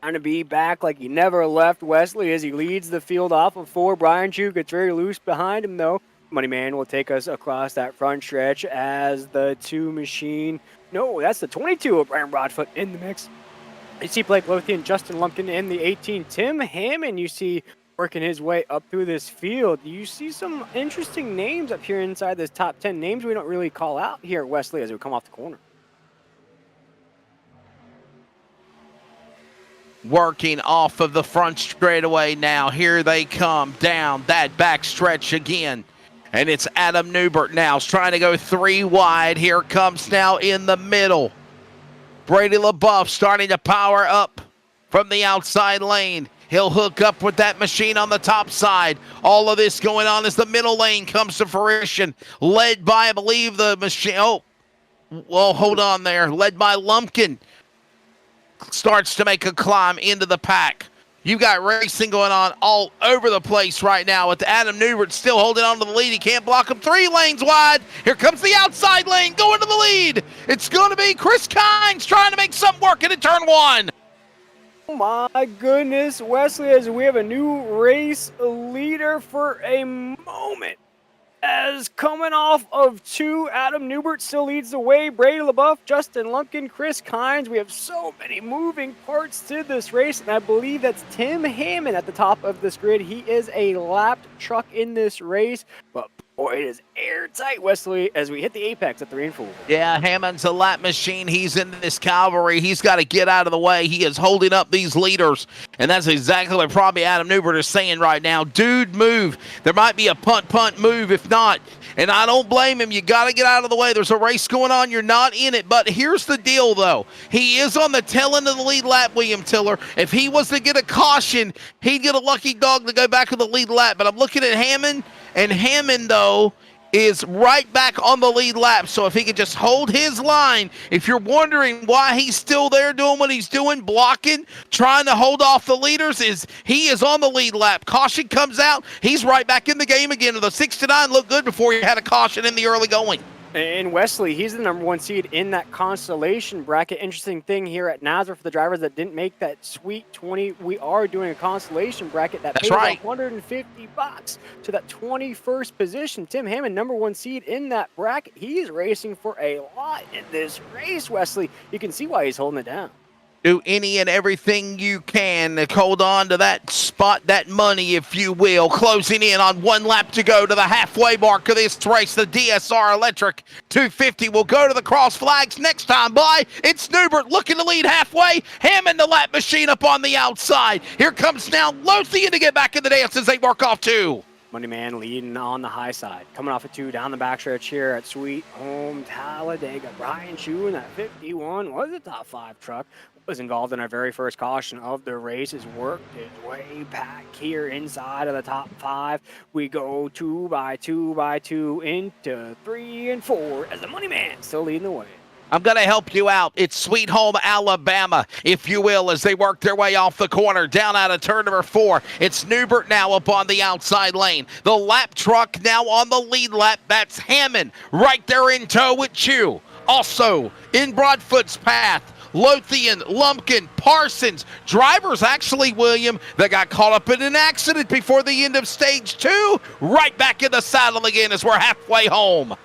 Trying to be back like he never left, Wesley, as he leads the field off of 4. Brian Chu gets very loose behind him, though. Money Man will take us across that front stretch as the 2 machine. No, that's the 22 of Brian Broadfoot in the mix. You see Blake Lothian, Justin Lumpkin in the 18. Tim Hammond, you see working his way up through this field. You see some interesting names up here inside this top 10. Names we don't really call out here, Wesley, as we come off the corner. working off of the front straightaway now. Here they come down that back stretch again. And it's Adam Newbert now. He's trying to go 3 wide. Here comes now in the middle. Brady LaBeouf starting to power up from the outside lane. He'll hook up with that machine on the top side. All of this going on as the middle lane comes to fruition. Led by, I believe, the machine. Oh, well, hold on there. Led by Lumpkin. Starts to make a climb into the pack. You've got racing going on all over the place right now with Adam Newbert still holding on to the lead. He can't block him. 3 lanes wide. Here comes the outside lane going to the lead. It's going to be Chris Kynes trying to make something work into turn 1. Oh my goodness, Wesley, as we have a new race leader for a moment. As coming off of 2, Adam Newbert still leads the way. Brady LaBeouf, Justin Lumpkin, Chris Kynes. We have so many moving parts to this race, and I believe that's Tim Hammond at the top of this grid. He is a lapped truck in this race, but boy, it is airtight, Wesley, as we hit the apex at 3 and 4. Yeah, Hammond's a lap machine. He's in this cavalry. He's got to get out of the way. He is holding up these leaders, and that's exactly what probably Adam Newbert is saying right now. Dude, move. There might be a punt move if not, and I don't blame him. You got to get out of the way. There's a race going on. You're not in it, but here's the deal, though. He is on the tail end of the lead lap, William Tiller. If he was to get a caution, he'd get a lucky dog to go back to the lead lap, but I'm looking at Hammond, and Hammond, though, is right back on the lead lap. So if he could just hold his line, if you're wondering why he's still there doing what he's doing, blocking, trying to hold off the leaders, he is on the lead lap. Caution comes out. He's right back in the game again. The 6 to 9 looked good before he had a caution in the early going. And Wesley, he's the number 1 seed in that constellation bracket. Interesting thing here at Nazareth for the drivers that didn't make that sweet 20. We are doing a constellation bracket that pays $150 to that 21st position. Tim Hammond, number 1 seed in that bracket. He's racing for a lot in this race, Wesley. You can see why he's holding it down. Do any and everything you can to hold on to that spot, that money, if you will. Closing in on 1 lap to go to the halfway mark of this race. The DSR Electric 250 will go to the cross flags next time by. It's Newbert looking to lead halfway. Hammond the lap machine up on the outside. Here comes now Lothian to get back in the dance as they work off 2. Money Man leading on the high side. Coming off a 2 down the backstretch here at Sweet Home Talladega. Brian Chu in that 51 was a top 5 truck. Was involved in our very first caution of the race. Has worked his way back here inside of the top 5. We go 2 by 2 by 2 into 3 and 4 as the Money Man still leading the way. I'm going to help you out. It's Sweet Home Alabama, if you will, as they work their way off the corner, down out of turn number 4. It's Newbert now up on the outside lane. The lap truck now on the lead lap. That's Hammond right there in tow with Chu. Also, in Broadfoot's path, Lothian, Lumpkin, Parsons. Drivers, actually, William, that got caught up in an accident before the end of stage 2. Right back in the saddle again as we're halfway home.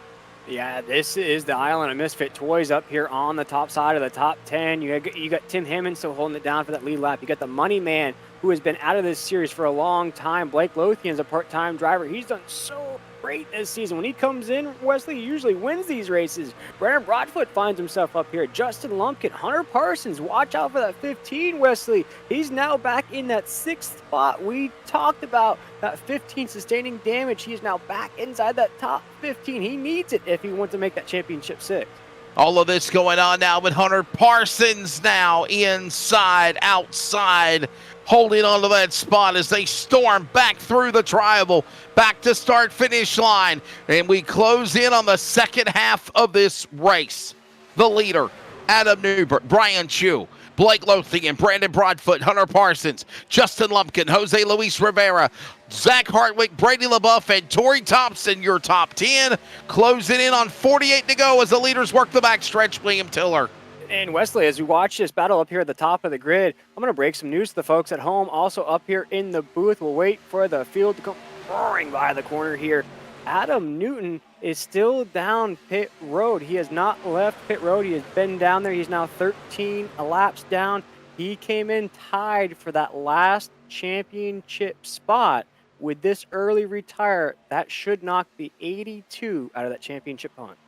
Yeah, this is the Island of Misfit Toys up here on the top side of the top 10. You got Tim Hammond still holding it down for that lead lap. You got the Money Man, who has been out of this series for a long time. Blake Lothian's a part-time driver. He's done so great this season. When he comes in, Wesley, he usually wins these races. Brandon Broadfoot finds himself up here. Justin Lumpkin, Hunter Parsons, watch out for that 15, Wesley. He's now back in that 6th spot. We talked about that 15 sustaining damage. He is now back inside that top 15. He needs it if he wants to make that championship 6. All of this going on now with Hunter Parsons now inside, outside, holding on to that spot as they storm back through the tribal, back to start-finish line. And we close in on the second half of this race. The leader, Adam Newbert, Brian Chu, Blake Lothian, Brandon Broadfoot, Hunter Parsons, Justin Lumpkin, Jose Luis Rivera, Zach Hartwick, Brady LaBeouf, and Torrey Thompson, your top 10. Closing in on 48 to go as the leaders work the backstretch, William Tiller. And Wesley, as we watch this battle up here at the top of the grid, I'm going to break some news to the folks at home. Also up here in the booth, we'll wait for the field to come roaring by the corner here. Adam Newton is still down pit road. He has not left pit road. He has been down there. He's now 13 laps down. He came in tied for that last championship spot. With this early retire, that should knock the 82 out of that championship hunt.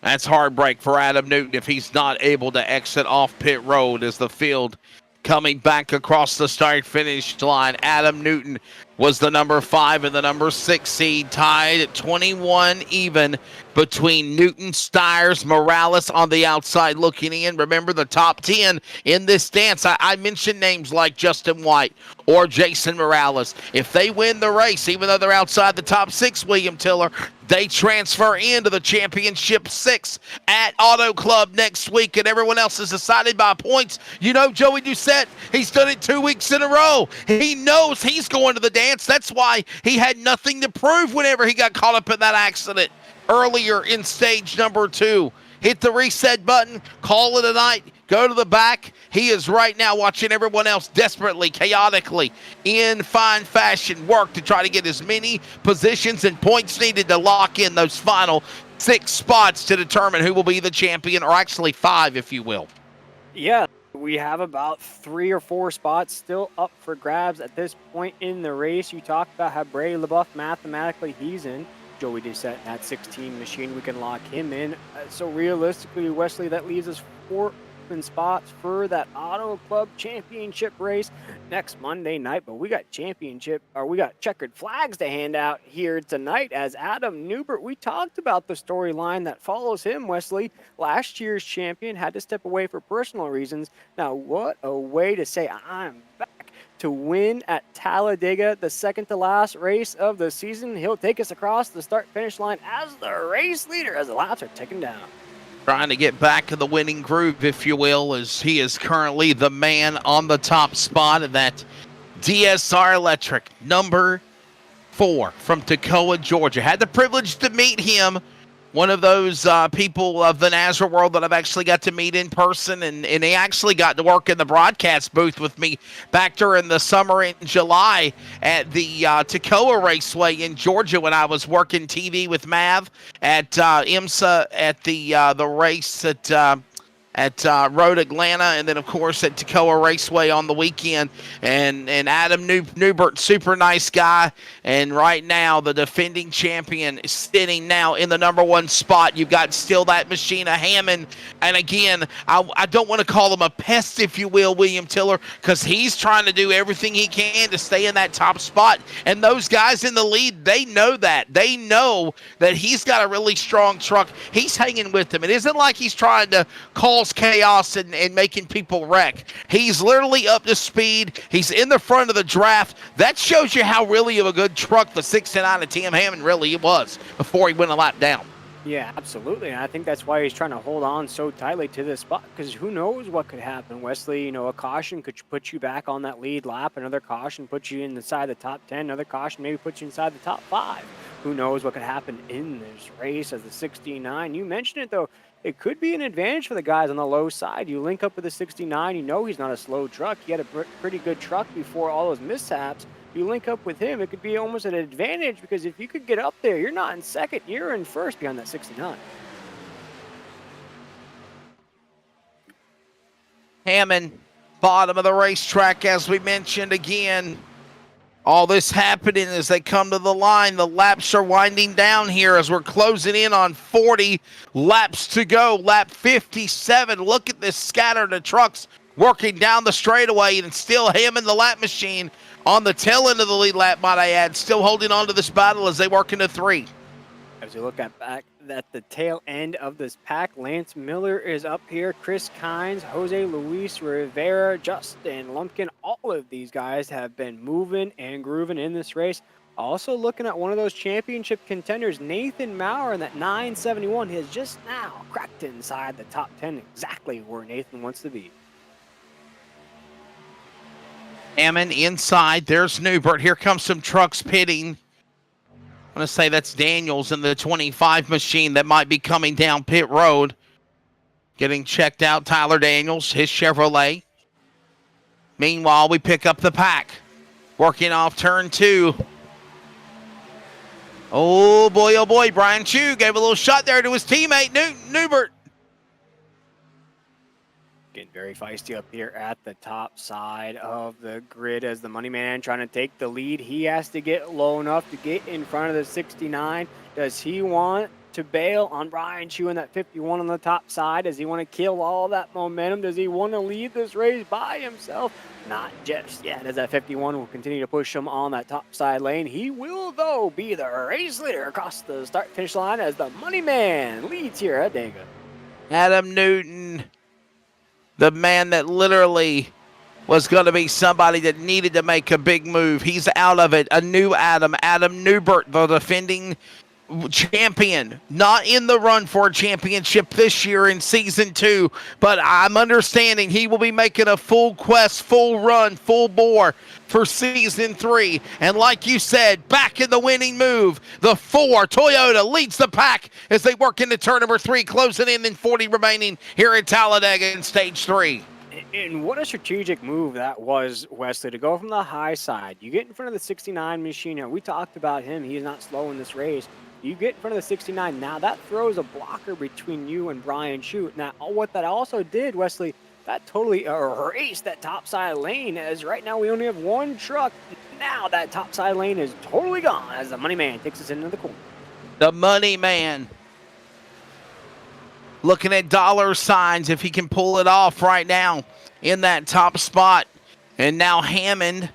That's hard break for Adam Newton if he's not able to exit off pit road as the field Coming back across the start-finish line, Adam Newton was the number 5 and the number 6 seed, tied at 21 even between Newton, Stiers, Morales on the outside looking in. Remember the top 10 in this dance. I mentioned names like Justin White or Jason Morales. If they win the race, even though they're outside the top 6, William Tiller, they transfer into the championship 6 at Auto Club next week, and everyone else is decided by points. You know, Joey Doucette, he's done it 2 weeks in a row. He knows he's going to the dance. That's why he had nothing to prove whenever he got caught up in that accident earlier in stage number 2. Hit the reset button, call it a night, go to the back. He is right now watching everyone else desperately, chaotically, in fine fashion work to try to get as many positions and points needed to lock in those final 6 spots to determine who will be the champion, or actually 5, if you will. Yeah, we have about 3 or 4 spots still up for grabs at this point in the race. You talked about how Bray LaBeouf mathematically he's in. Joey Doucette in that 16 machine, we can lock him in. So realistically, Wesley, that leaves us 4 open spots for that Auto Club Championship race next Monday night. But we got checkered flags to hand out here tonight as Adam Newbert. We talked about the storyline that follows him, Wesley. Last year's champion had to step away for personal reasons. Now, what a way to say I'm back to win at Talladega, the second to last race of the season. He'll take us across the start-finish line as the race leader as the laps are ticking down. Trying to get back to the winning groove, if you will, as he is currently the man on the top spot of that DSR Electric, number 4 from Toccoa, Georgia. Had the privilege to meet him, one of those people of the NASRA world that I've actually got to meet in person, and he actually got to work in the broadcast booth with me back during the summer in July at the Toccoa Raceway in Georgia when I was working TV with Mav at IMSA at the race at Road Atlanta, and then of course at Toccoa Raceway on the weekend. And Adam Newbert, super nice guy, and right now the defending champion is sitting now in the number 1 spot. You've got still that machine of Hammond, and again, I don't want to call him a pest, if you will, William Tiller, because he's trying to do everything he can to stay in that top spot, and those guys in the lead, they know that. They know that he's got a really strong truck. He's hanging with them. It isn't like he's trying to cause chaos and making people wreck. He's literally up to speed. He's in the front of the draft. That shows you how really of a good truck the 69 of Tim Hammond really was before he went a lap down. Yeah, absolutely. And I think that's why he's trying to hold on so tightly to this spot, because who knows what could happen, Wesley. You know, a caution could put you back on that lead lap. Another caution puts you inside the top 10. Another caution maybe puts you inside the top 5. Who knows what could happen in this race as the 69. You mentioned it, though. It could be an advantage for the guys on the low side. You link up with the 69. You know he's not a slow truck. He had a pretty good truck before all those mishaps. You link up with him, it could be almost an advantage, because if you could get up there, you're not in second, you're in first behind that 69. Hammond, bottom of the racetrack, as we mentioned again. All this happening as they come to the line. The laps are winding down here as we're closing in on 40 laps to go. Lap 57. Look at this scatter of trucks working down the straightaway, and still Hammond, the lap machine, on the tail end of the lead lap, might I add, still holding on to this battle as they work into 3. As you look at the tail end of this pack, Lance Miller is up here, Chris Kynes, Jose Luis Rivera, Justin Lumpkin. All of these guys have been moving and grooving in this race. Also looking at one of those championship contenders, Nathan Maurer, in that 971. He has just now cracked inside the top 10, exactly where Nathan wants to be. Hammond inside. There's Newbert. Here comes some trucks pitting. I'm going to say that's Daniels in the 25 machine that might be coming down pit road. Getting checked out, Tyler Daniels, his Chevrolet. Meanwhile, we pick up the pack. Working off turn 2. Oh boy, Brian Chu gave a little shot there to his teammate, Newbert. Getting very feisty up here at the top side of the grid as the money man trying to take the lead. He has to get low enough to get in front of the 69. Does he want to bail on Brian Chu in that 51 on the top side? Does he want to kill all that momentum? Does he want to lead this race by himself? Not just yet, as that 51 will continue to push him on that top side lane. He will, though, be the race leader across the start-finish line as the money man leads here at Dega. Adam Newton, the man that literally was going to be somebody that needed to make a big move. He's out of it. A new Adam Newbert, the defending champion, not in the run for a championship this year in season 2, but I'm understanding he will be making a full quest, full run, full bore for season 3. And like you said, back in the winning move, the 4 Toyota leads the pack as they work into turn number 3, closing in 40 remaining here at Talladega in stage 3. And what a strategic move that was, Wesley, to go from the high side. You get in front of the 69 machine. Now, we talked about him. He's not slow in this race. You get in front of the 69. Now, that throws a blocker between you and Brian Chu. Now, what that also did, Wesley, that totally erased that top side lane, as right now we only have one truck. Now that top side lane is totally gone as the money man takes us into the corner. The money man. Looking at dollar signs if he can pull it off right now in that top spot. And now Hammond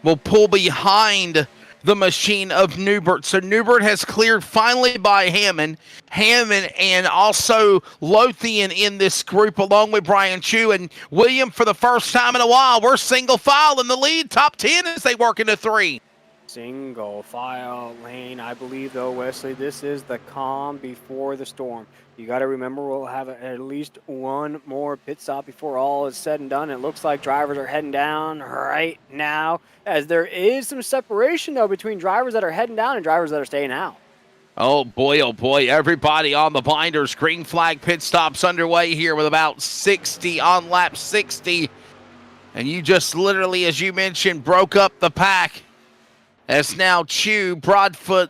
will pull behind the machine of Newbert. So Newbert has cleared finally by Hammond. Hammond and also Lothian in this group along with Brian Chu and William for the first time in a while. We're single file in the lead. Top 10 as they work into 3. Single file lane. I believe, though, Wesley, this is the calm before the storm. You got to remember we'll have at least one more pit stop before all is said and done. It looks like drivers are heading down right now, as there is some separation, though, between drivers that are heading down and drivers that are staying out. Oh boy, everybody on the blinders. Green flag pit stops underway here with about 60 on lap 60. And you just literally, as you mentioned, broke up the pack. As now Chu, Broadfoot,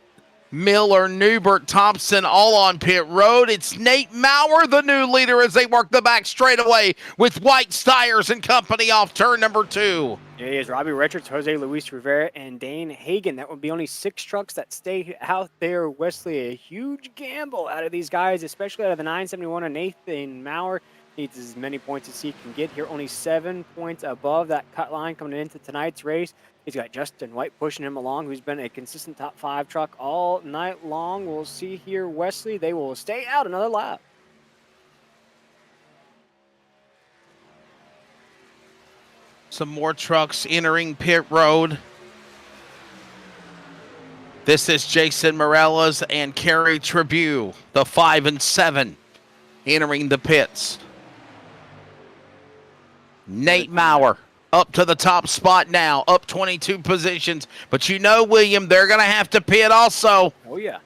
Miller, Newbert, Thompson all on pit road. It's Nate Maurer, the new leader, as they work the back straightaway with White Stiers and company off turn number 2. Yeah, he is Robbie Richards, Jose Luis Rivera, and Dane Hagen. That would be only 6 trucks that stay out there. Wesley, a huge gamble out of these guys, especially out of the 971 and Nathan Maurer. Needs as many points as he can get here. Only 7 points above that cut line coming into tonight's race. He's got Justin White pushing him along, who's been a consistent top 5 truck all night long. We'll see here, Wesley. They will stay out another lap. Some more trucks entering pit road. This is Jason Morellas and Kerry Tribune, the 5 and 7, entering the pits. Nate Maurer up to the top spot now, up 22 positions. But you know, William, they're going to have to pit also. Oh, yeah.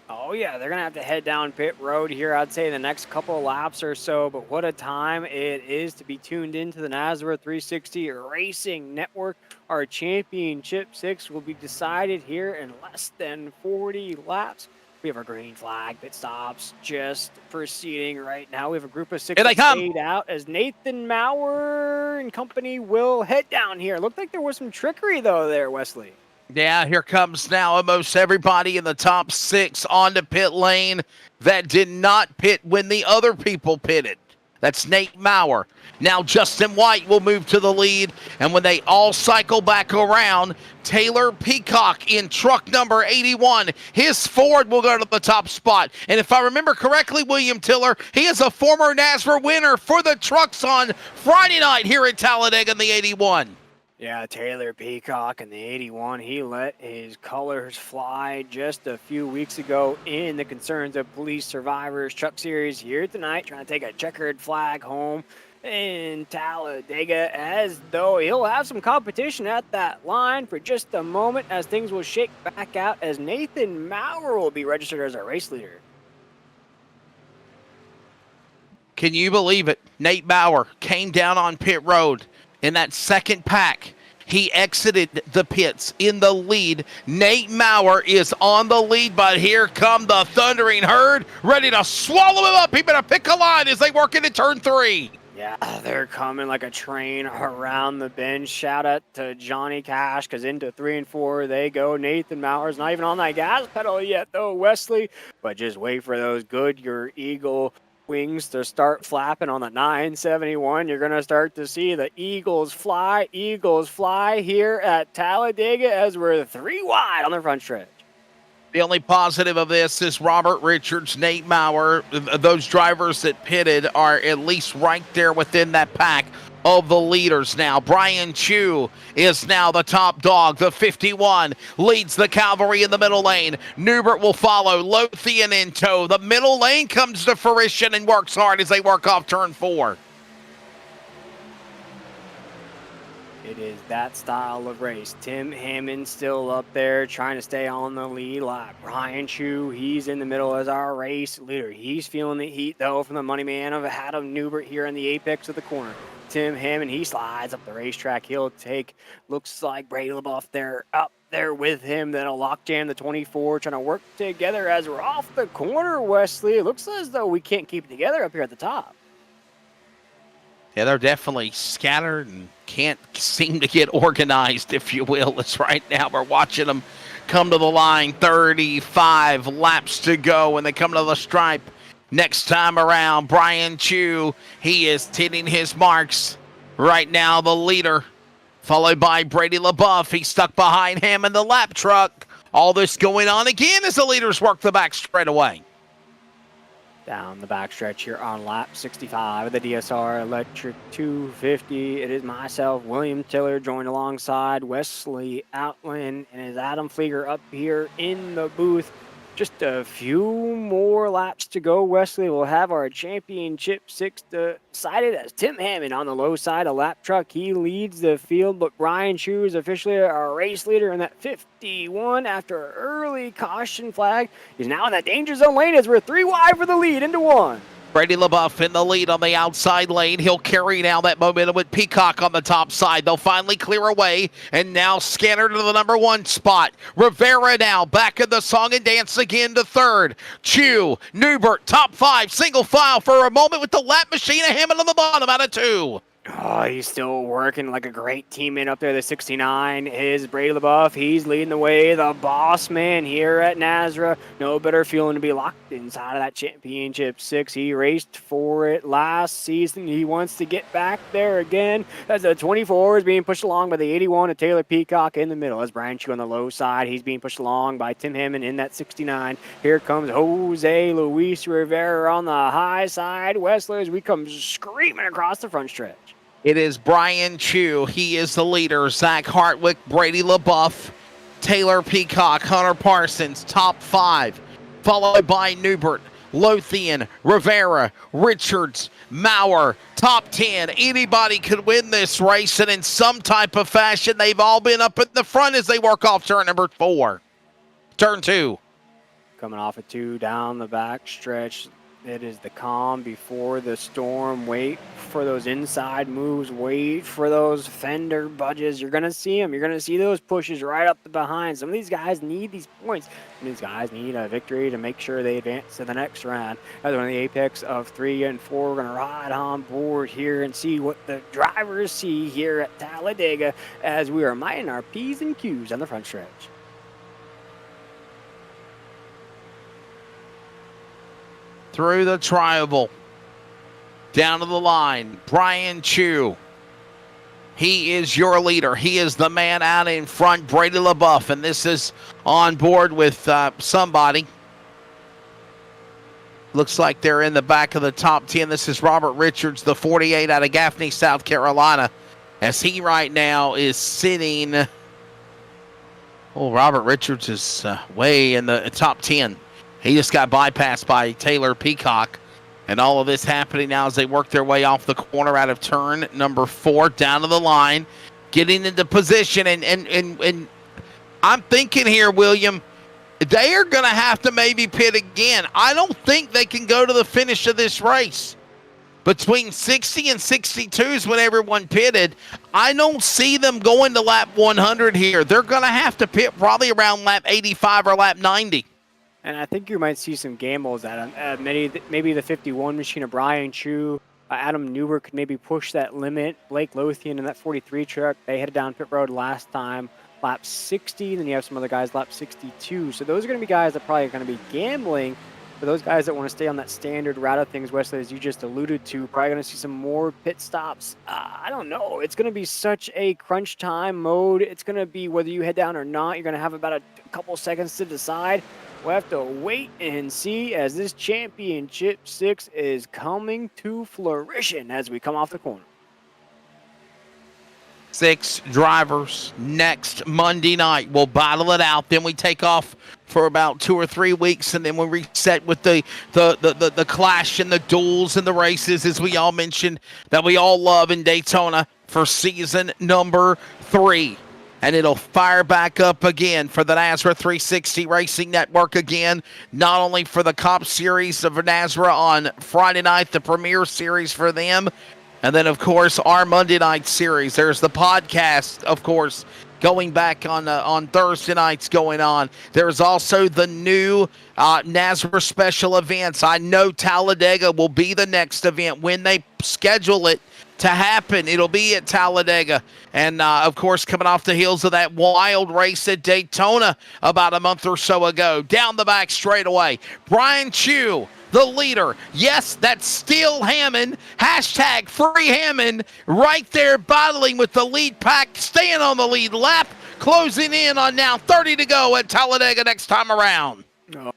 Oh, yeah, they're going to have to head down pit road here, I'd say, the next couple of laps or so. But what a time it is to be tuned into the NASRA 360 Racing Network. Our Championship 6 will be decided here in less than 40 laps. We have our green flag pit stops just proceeding right now. We have a group of 6 Here they come. stayed out as Nathan Maurer and company will head down here. Looked like there was some trickery, though, there, Wesley. Yeah, here comes now almost everybody in the top 6 onto pit lane that did not pit when the other people pitted. That's Nate Maurer. Now Justin White will move to the lead, and when they all cycle back around, Taylor Peacock in truck number 81. His Ford will go to the top spot. And if I remember correctly, William Tiller, he is a former NASRA winner for the trucks on Friday night here at Talladega in the 81. Yeah, Taylor Peacock in the 81, he let his colors fly just a few weeks ago in the Concerns of Police Survivors Truck Series here tonight, trying to take a checkered flag home in Talladega, as though he'll have some competition at that line for just a moment as things will shake back out as Nathan Maurer will be registered as our race leader. Can you believe it? Nate Maurer came down on pit road. In that second pack, he exited the pits in the lead. Nate Maurer is on the lead, but here come the thundering herd, ready to swallow him up. He better pick a line as they work into turn 3. Yeah, they're coming like a train around the bend. Shout out to Johnny Cash, because into 3 and 4 they go. Nathan Mauer's not even on that gas pedal yet, though, Wesley. But just wait for those Goodyear Eagle wings to start flapping on the 971. You're going to start to see the Eagles fly here at Talladega as we're 3 wide on the front stretch. The only positive of this is Robert Richards, Nate Mauer, those drivers that pitted are at least right there within that pack of the leaders now. Brian Chu is now the top dog. The 51 leads the cavalry in the middle lane. Newbert will follow. Lothian in tow. The middle lane comes to fruition and works hard as they work off turn 4. It is that style of race. Tim Hammond still up there trying to stay on the lead lap. Brian Chu, he's in the middle as our race leader. He's feeling the heat, though, from the money man of Adam Newbert here in the apex of the corner. Tim Hammond, he slides up the racetrack. He'll take, looks like Brady LaBeouf there, up there with him. That'll lock jam the 24, trying to work together as we're off the corner, Wesley. It looks as though we can't keep it together up here at the top. Yeah, they're definitely scattered and can't seem to get organized, if you will. It's right now we're watching them come to the line. 35 laps to go, and they come to the stripe. Next time around, Brian Chu, he is hitting his marks. Right now, the leader, followed by Brady LaBeouf. He's stuck behind him in the lap truck. All this going on again as the leaders work the back straightaway. Down the backstretch here on lap 65 of the DSR Electric 250. It is myself, William Tiller, joined alongside Wesley Outland, and is Adam Flieger up here in the booth. Just a few more laps to go, Wesley. We'll have our championship 6 decided as Tim Hammond on the low side of lap truck. He leads the field, but Brian Chu is officially our race leader in that 51 after an early caution flag. He's now in that danger zone lane as we're 3 wide for the lead into 1. Brady LaBeouf in the lead on the outside lane. He'll carry now that momentum with Peacock on the top side. They'll finally clear away, and now scanner to the number 1 spot. Rivera now back in the song and dance again to 3rd. Chu, Newbert, top 5, single file for a moment with the lap machine of Hammond on the bottom out of 2. Oh, he's still working like a great teammate up there. The 69 is Brady LaBeouf. He's leading the way. The boss man here at Nazareth. No better feeling to be locked inside of that championship 6. He raced for it last season. He wants to get back there again as the 24 is being pushed along by the 81 of Taylor Peacock in the middle. As Brian Chu on the low side, he's being pushed along by Tim Hammond in that 69. Here comes Jose Luis Rivera on the high side. Wesley, as we come screaming across the front stretch. It is Brian Chu. He is the leader. Zach Hartwick, Brady LaBeouf, Taylor Peacock, Hunter Parsons, top 5. Followed by Newbert, Lothian, Rivera, Richards, Mauer, top 10. Anybody could win this race, and in some type of fashion, they've all been up at the front as they work off turn number 4. Turn 2. Coming off a 2 down the back stretch. It is the calm before the storm. Wait for those inside moves. Wait for those fender budges. You're going to see them. You're going to see those pushes right up the behind. Some of these guys need these points. Some of these guys need a victory to make sure they advance to the next round. As we're on the apex of 3 and 4, we're going to ride on board here and see what the drivers see here at Talladega as we are minding our P's and Q's on the front stretch. Through the trioval, down to the line, Brian Chu. He is your leader. He is the man out in front, Brady LaBeouf, and this is on board with somebody. Looks like they're in the back of the top 10. This is Robert Richards, the 48 out of Gaffney, South Carolina, as he right now is sitting. Oh, Robert Richards is way in the top 10. He just got bypassed by Taylor Peacock. And all of this happening now as they work their way off the corner out of turn number 4 down to the line, getting into position. And I'm thinking here, William, they are going to have to maybe pit again. I don't think they can go to the finish of this race. Between 60 and 62 is when everyone pitted. I don't see them going to lap 100 here. They're going to have to pit probably around lap 85 or lap 90. And I think you might see some gambles at maybe the 51 machine of Brian Chu Adam Newberg could maybe push that limit. Blake Lothian in that 43 truck, they headed down pit road last time, lap 60. Then you have some other guys lap 62. So those are going to be guys that probably are going to be gambling. For those guys that want to stay on that standard route of things, Wesley, as you just alluded to, probably going to see some more pit stops. I don't know. It's going to be such a crunch time mode. It's going to be whether you head down or not. You're going to have about a couple seconds to decide. We'll have to wait and see as this Championship 6 is coming to fruition as we come off the corner. 6 drivers next Monday night. We'll battle it out. Then we take off for about 2 or 3 weeks, and then we reset with the clash and the duels and the races, as we all mentioned, that we all love in Daytona for season number 3. And it'll fire back up again for the NASRA 360 Racing Network again, not only for the Cup Series of NASRA on Friday night, the premier series for them, and then, of course, our Monday night series. There's the podcast, of course, going back on Thursday nights going on. There's also the new NASRA special events. I know Talladega will be the next event when they schedule it to happen. It'll be at Talladega. And, of course, coming off the heels of that wild race at Daytona about a month or so ago. Down the back straightaway, Brian Chu, the leader. Yes, that's still Hammond. Hashtag free Hammond right there battling with the lead pack, staying on the lead lap, closing in on now 30 to go at Talladega next time around.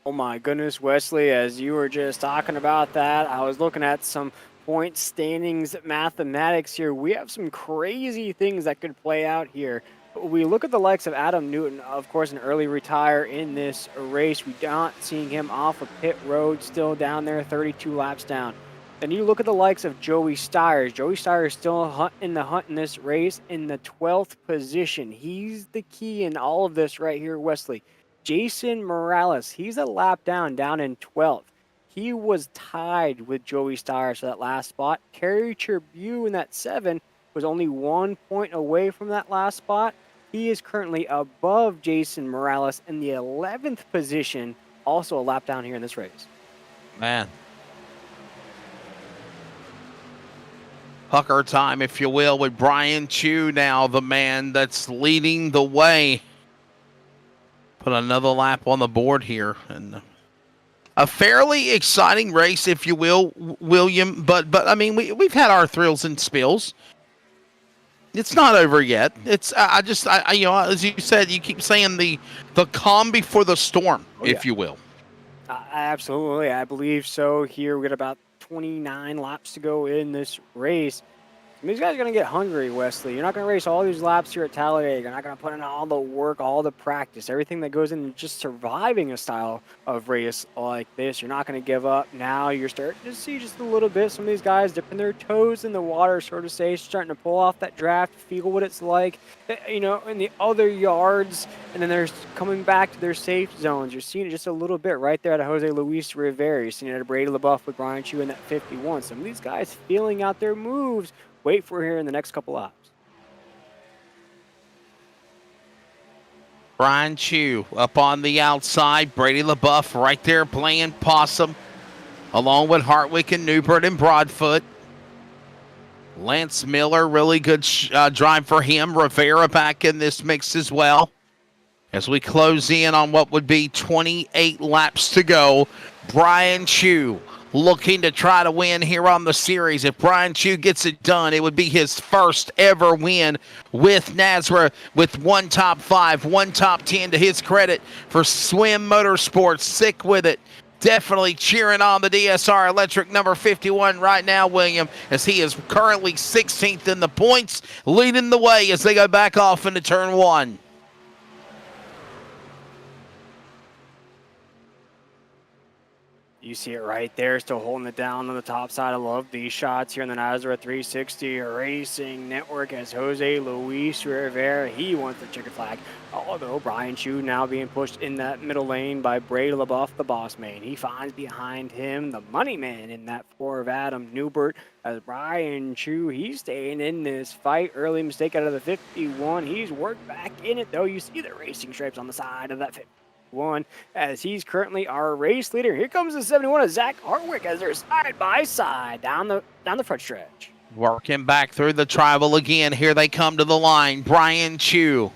Oh my goodness, Wesley, as you were just talking about that, I was looking at some point standings mathematics here. We have some crazy things that could play out here. We look at the likes of Adam Newton, of course, an early retire in this race. We're not seeing him off of pit road, still down there, 32 laps down. Then you look at the likes of Joey Styres. Joey Styres still in the hunt in this race in the 12th position. He's the key in all of this right here, Wesley. Jason Morales, he's a lap down in 12th. He was tied with Joey Styres for that last spot. Kerry Tribune in that 7 was only 1 point away from that last spot. He is currently above Jason Morales in the 11th position, also a lap down here in this race. Man. Pucker time, if you will, with Brian Chu now, the man that's leading the way. Put another lap on the board here. And a fairly exciting race, if you will, William. But I mean, we've had our thrills and spills. It's not over yet. It's I you know, as you said, you keep saying the calm before the storm, if you will. Absolutely, I believe so. Here we got about 29 laps to go in this race. These guys are going to get hungry, Wesley. You're not going to race all these laps here at Talladega. You're not going to put in all the work, all the practice, everything that goes into just surviving a style of race like this. You're not going to give up. Now you're starting to see just a little bit some of these guys dipping their toes in the water, so to say, starting to pull off that draft, feel what it's like, you know, in the other yards, and then they're coming back to their safe zones. You're seeing it just a little bit right there at Jose Luis Rivera. You're seeing it at Brady LaBeouf with Brian Chu in that 51. Some of these guys feeling out their moves. Wait for here in the next couple laps. Brian Chu up on the outside. Brady LaBeouf right there playing possum, along with Hartwick and Newbert and Broadfoot. Lance Miller, really good drive for him. Rivera back in this mix as well. As we close in on what would be 28 laps to go, Brian Chu looking to try to win here on the series. If Brian Chu gets it done, it would be his first ever win with NASRA, with one top 5, one top 10 to his credit for Swim Motorsports. Sick with it. Definitely cheering on the DSR Electric number 51 right now, William, as he is currently 16th in the points, leading the way as they go back off into turn 1. You see it right there, still holding it down on the top side. I love these shots here in the NASRA 360 Racing Network as Jose Luis Rivera, he wants the checkered flag. Although Brian Chu now being pushed in that middle lane by Brady LaBeouf, the boss man. He finds behind him the money man in that 4 of Adam Newbert. As Brian Chu, he's staying in this fight. Early mistake out of the 51. He's worked back in it, though. You see the racing stripes on the side of that 51. 51, as he's currently our race leader. Here comes the 71 of Zach Hartwick as they're side by side down the front stretch. Working back through the tribal again. Here they come to the line. Brian Chu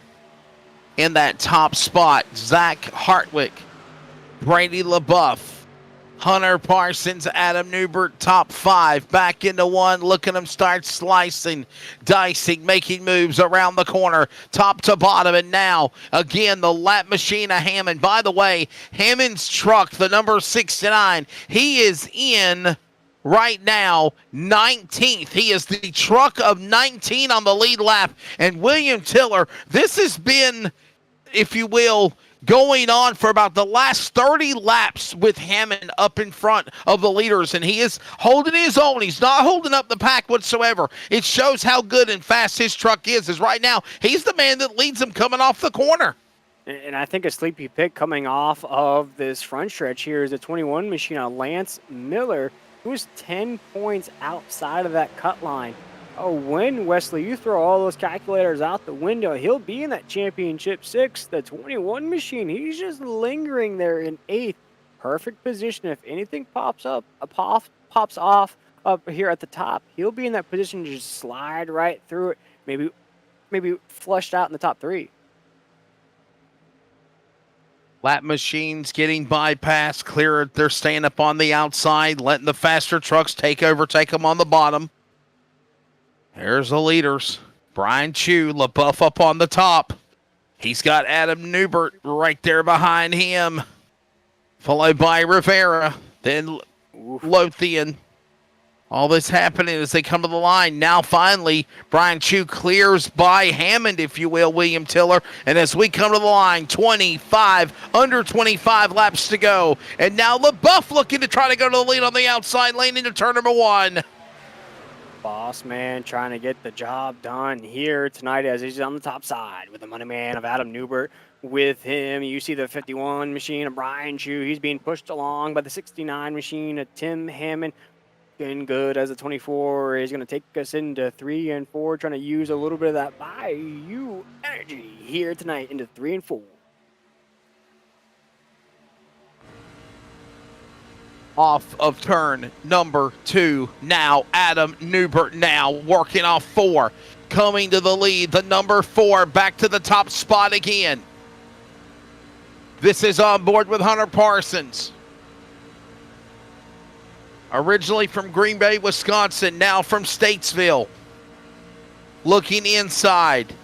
in that top spot. Zach Hartwick, Brady LaBeouf, Hunter Parsons, Adam Newbert, top 5. Back into one. Look at him start slicing, dicing, making moves around the corner, top to bottom. And now, again, the lap machine of Hammond. By the way, Hammond's truck, the number 69, he is in right now 19th. He is the truck of 19 on the lead lap. And William Tiller, this has been, if you will, going on for about the last 30 laps with Hammond up in front of the leaders, and he is holding his own. He's not holding up the pack whatsoever. It shows how good and fast his truck is, as right now he's the man that leads them coming off the corner. And I think a sleepy pick coming off of this front stretch here is the 21 machine on Lance Miller, who is 10 points outside of that cut line. Oh, when, Wesley, you throw all those calculators out the window, he'll be in that championship 6. The 21 machine, he's just lingering there in 8th. Perfect position. If anything pops off up here at the top, he'll be in that position to just slide right through it. Maybe flushed out in the top 3. Lap machines getting bypassed, clear. They're staying up on the outside, letting the faster trucks take them on the bottom. There's the leaders. Brian Chu, LaBeouf up on the top. He's got Adam Newbert right there behind him, followed by Rivera, then Lothian. All this happening as they come to the line. Now finally, Brian Chu clears by Hammond, if you will, William Tiller. And as we come to the line, under 25 laps to go. And now LaBeouf looking to try to go to the lead on the outside lane into turn number 1. Boss man trying to get the job done here tonight as he's on the top side with the money man of Adam Newbert with him. You see the 51 machine of Brian Chu. He's being pushed along by the 69 machine of Tim Hammond. Been good as a 24 is going to take us into 3 and 4, trying to use a little bit of that Bayou energy here tonight into 3 and 4. Off of turn number 2 now. Adam Newbert now working off 4. Coming to the lead, the number 4 back to the top spot again. This is on board with Hunter Parsons. Originally from Green Bay, Wisconsin, now from Statesville. Looking inside.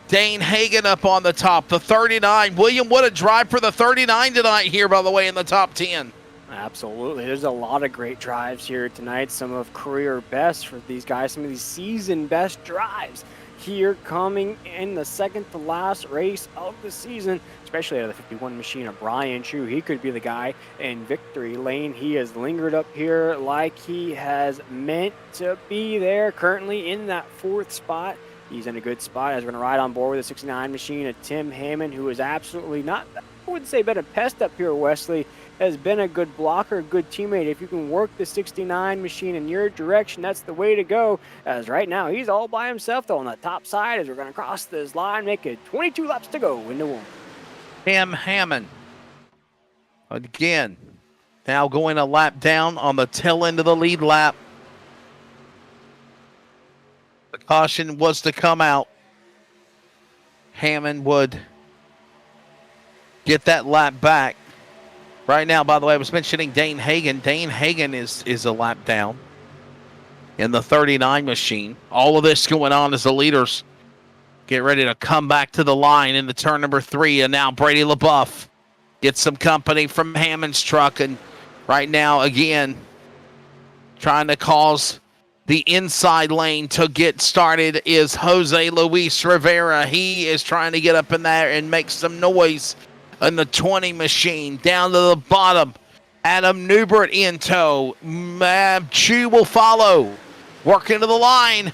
Dane Hagen up on the top, the 39. William, what a drive for the 39 tonight here, by the way, in the top 10. Absolutely. There's a lot of great drives here tonight. Some of career best for these guys, some of these season best drives here coming in the second to last race of the season, especially out of the 51 machine of Brian Chu. He could be the guy in victory lane. He has lingered up here like he has meant to be there, currently in that 4th spot. He's in a good spot as we're going to ride on board with the 69 machine of Tim Hammond, who is absolutely not, I wouldn't say been a pest up here, Wesley, has been a good blocker, a good teammate. If you can work the 69 machine in your direction, that's the way to go. As right now, he's all by himself, though, on the top side as we're going to cross this line, make it 22 laps to go into 1. Tim Hammond, again, now going a lap down on the tail end of the lead lap. The caution was to come out. Hammond would get that lap back. Right now, by the way, I was mentioning Dane Hagen. Dane Hagen is a lap down in the 39 machine. All of this going on as the leaders get ready to come back to the line in the turn number 3. And now Brady LaBeouf gets some company from Hammond's truck. And right now, again, trying to cause the inside lane to get started is Jose Luis Rivera. He is trying to get up in there and make some noise in the 20 machine. Down to the bottom, Adam Newbert in tow. Chu will follow. Working to the line.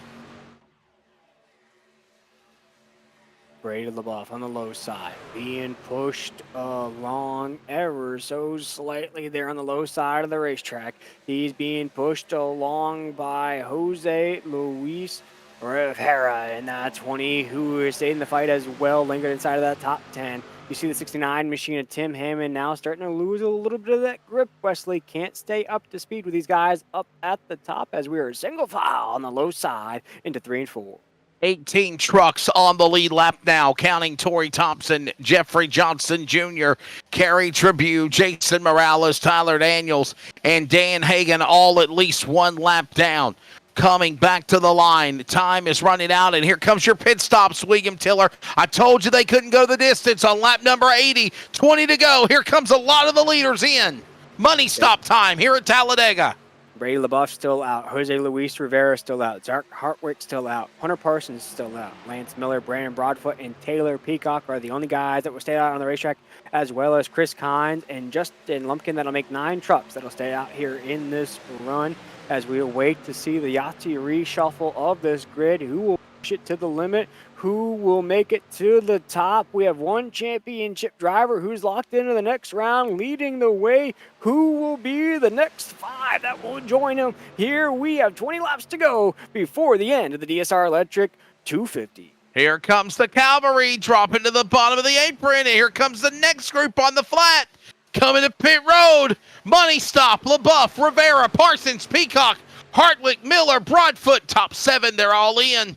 Brady LaBeouf on the low side, being pushed along ever so slightly there on the low side of the racetrack. He's being pushed along by Jose Luis Rivera in that 20, who is staying in the fight as well, lingered inside of that top 10. You see the 69 machine of Tim Hammond now starting to lose a little bit of that grip. Wesley can't stay up to speed with these guys up at the top as we are single file on the low side into 3 and 4. 18 trucks on the lead lap now, counting Torrey Thompson, Jeffrey Johnson Jr., Kerry Tribune, Jason Morales, Tyler Daniels, and Dan Hagan all at least one lap down. Coming back to the line. Time is running out, and here comes your pit stops, William Tiller. I told you they couldn't go the distance on lap number 80. 20 to go. Here comes a lot of the leaders in. Money stop time here at Talladega. Brady LaBeouf still out. Jose Luis Rivera still out. Zark Hartwick still out. Hunter Parsons still out. Lance Miller, Brandon Broadfoot, and Taylor Peacock are the only guys that will stay out on the racetrack, as well as Chris Kynes and Justin Lumpkin. That'll make 9 trucks that'll stay out here in this run as we await to see the Yahtzee reshuffle of this grid. Who will push it to the limit? Who will make it to the top? We have one championship driver who's locked into the next round, leading the way. Who will be the next 5 that will join him? Here we have 20 laps to go before the end of the DSR Electric 250. Here comes the cavalry dropping to the bottom of the apron, and here comes the next group on the flat. Coming to pit road, Money Stop, LaBeouf, Rivera, Parsons, Peacock, Hartwick, Miller, Broadfoot, top 7, they're all in.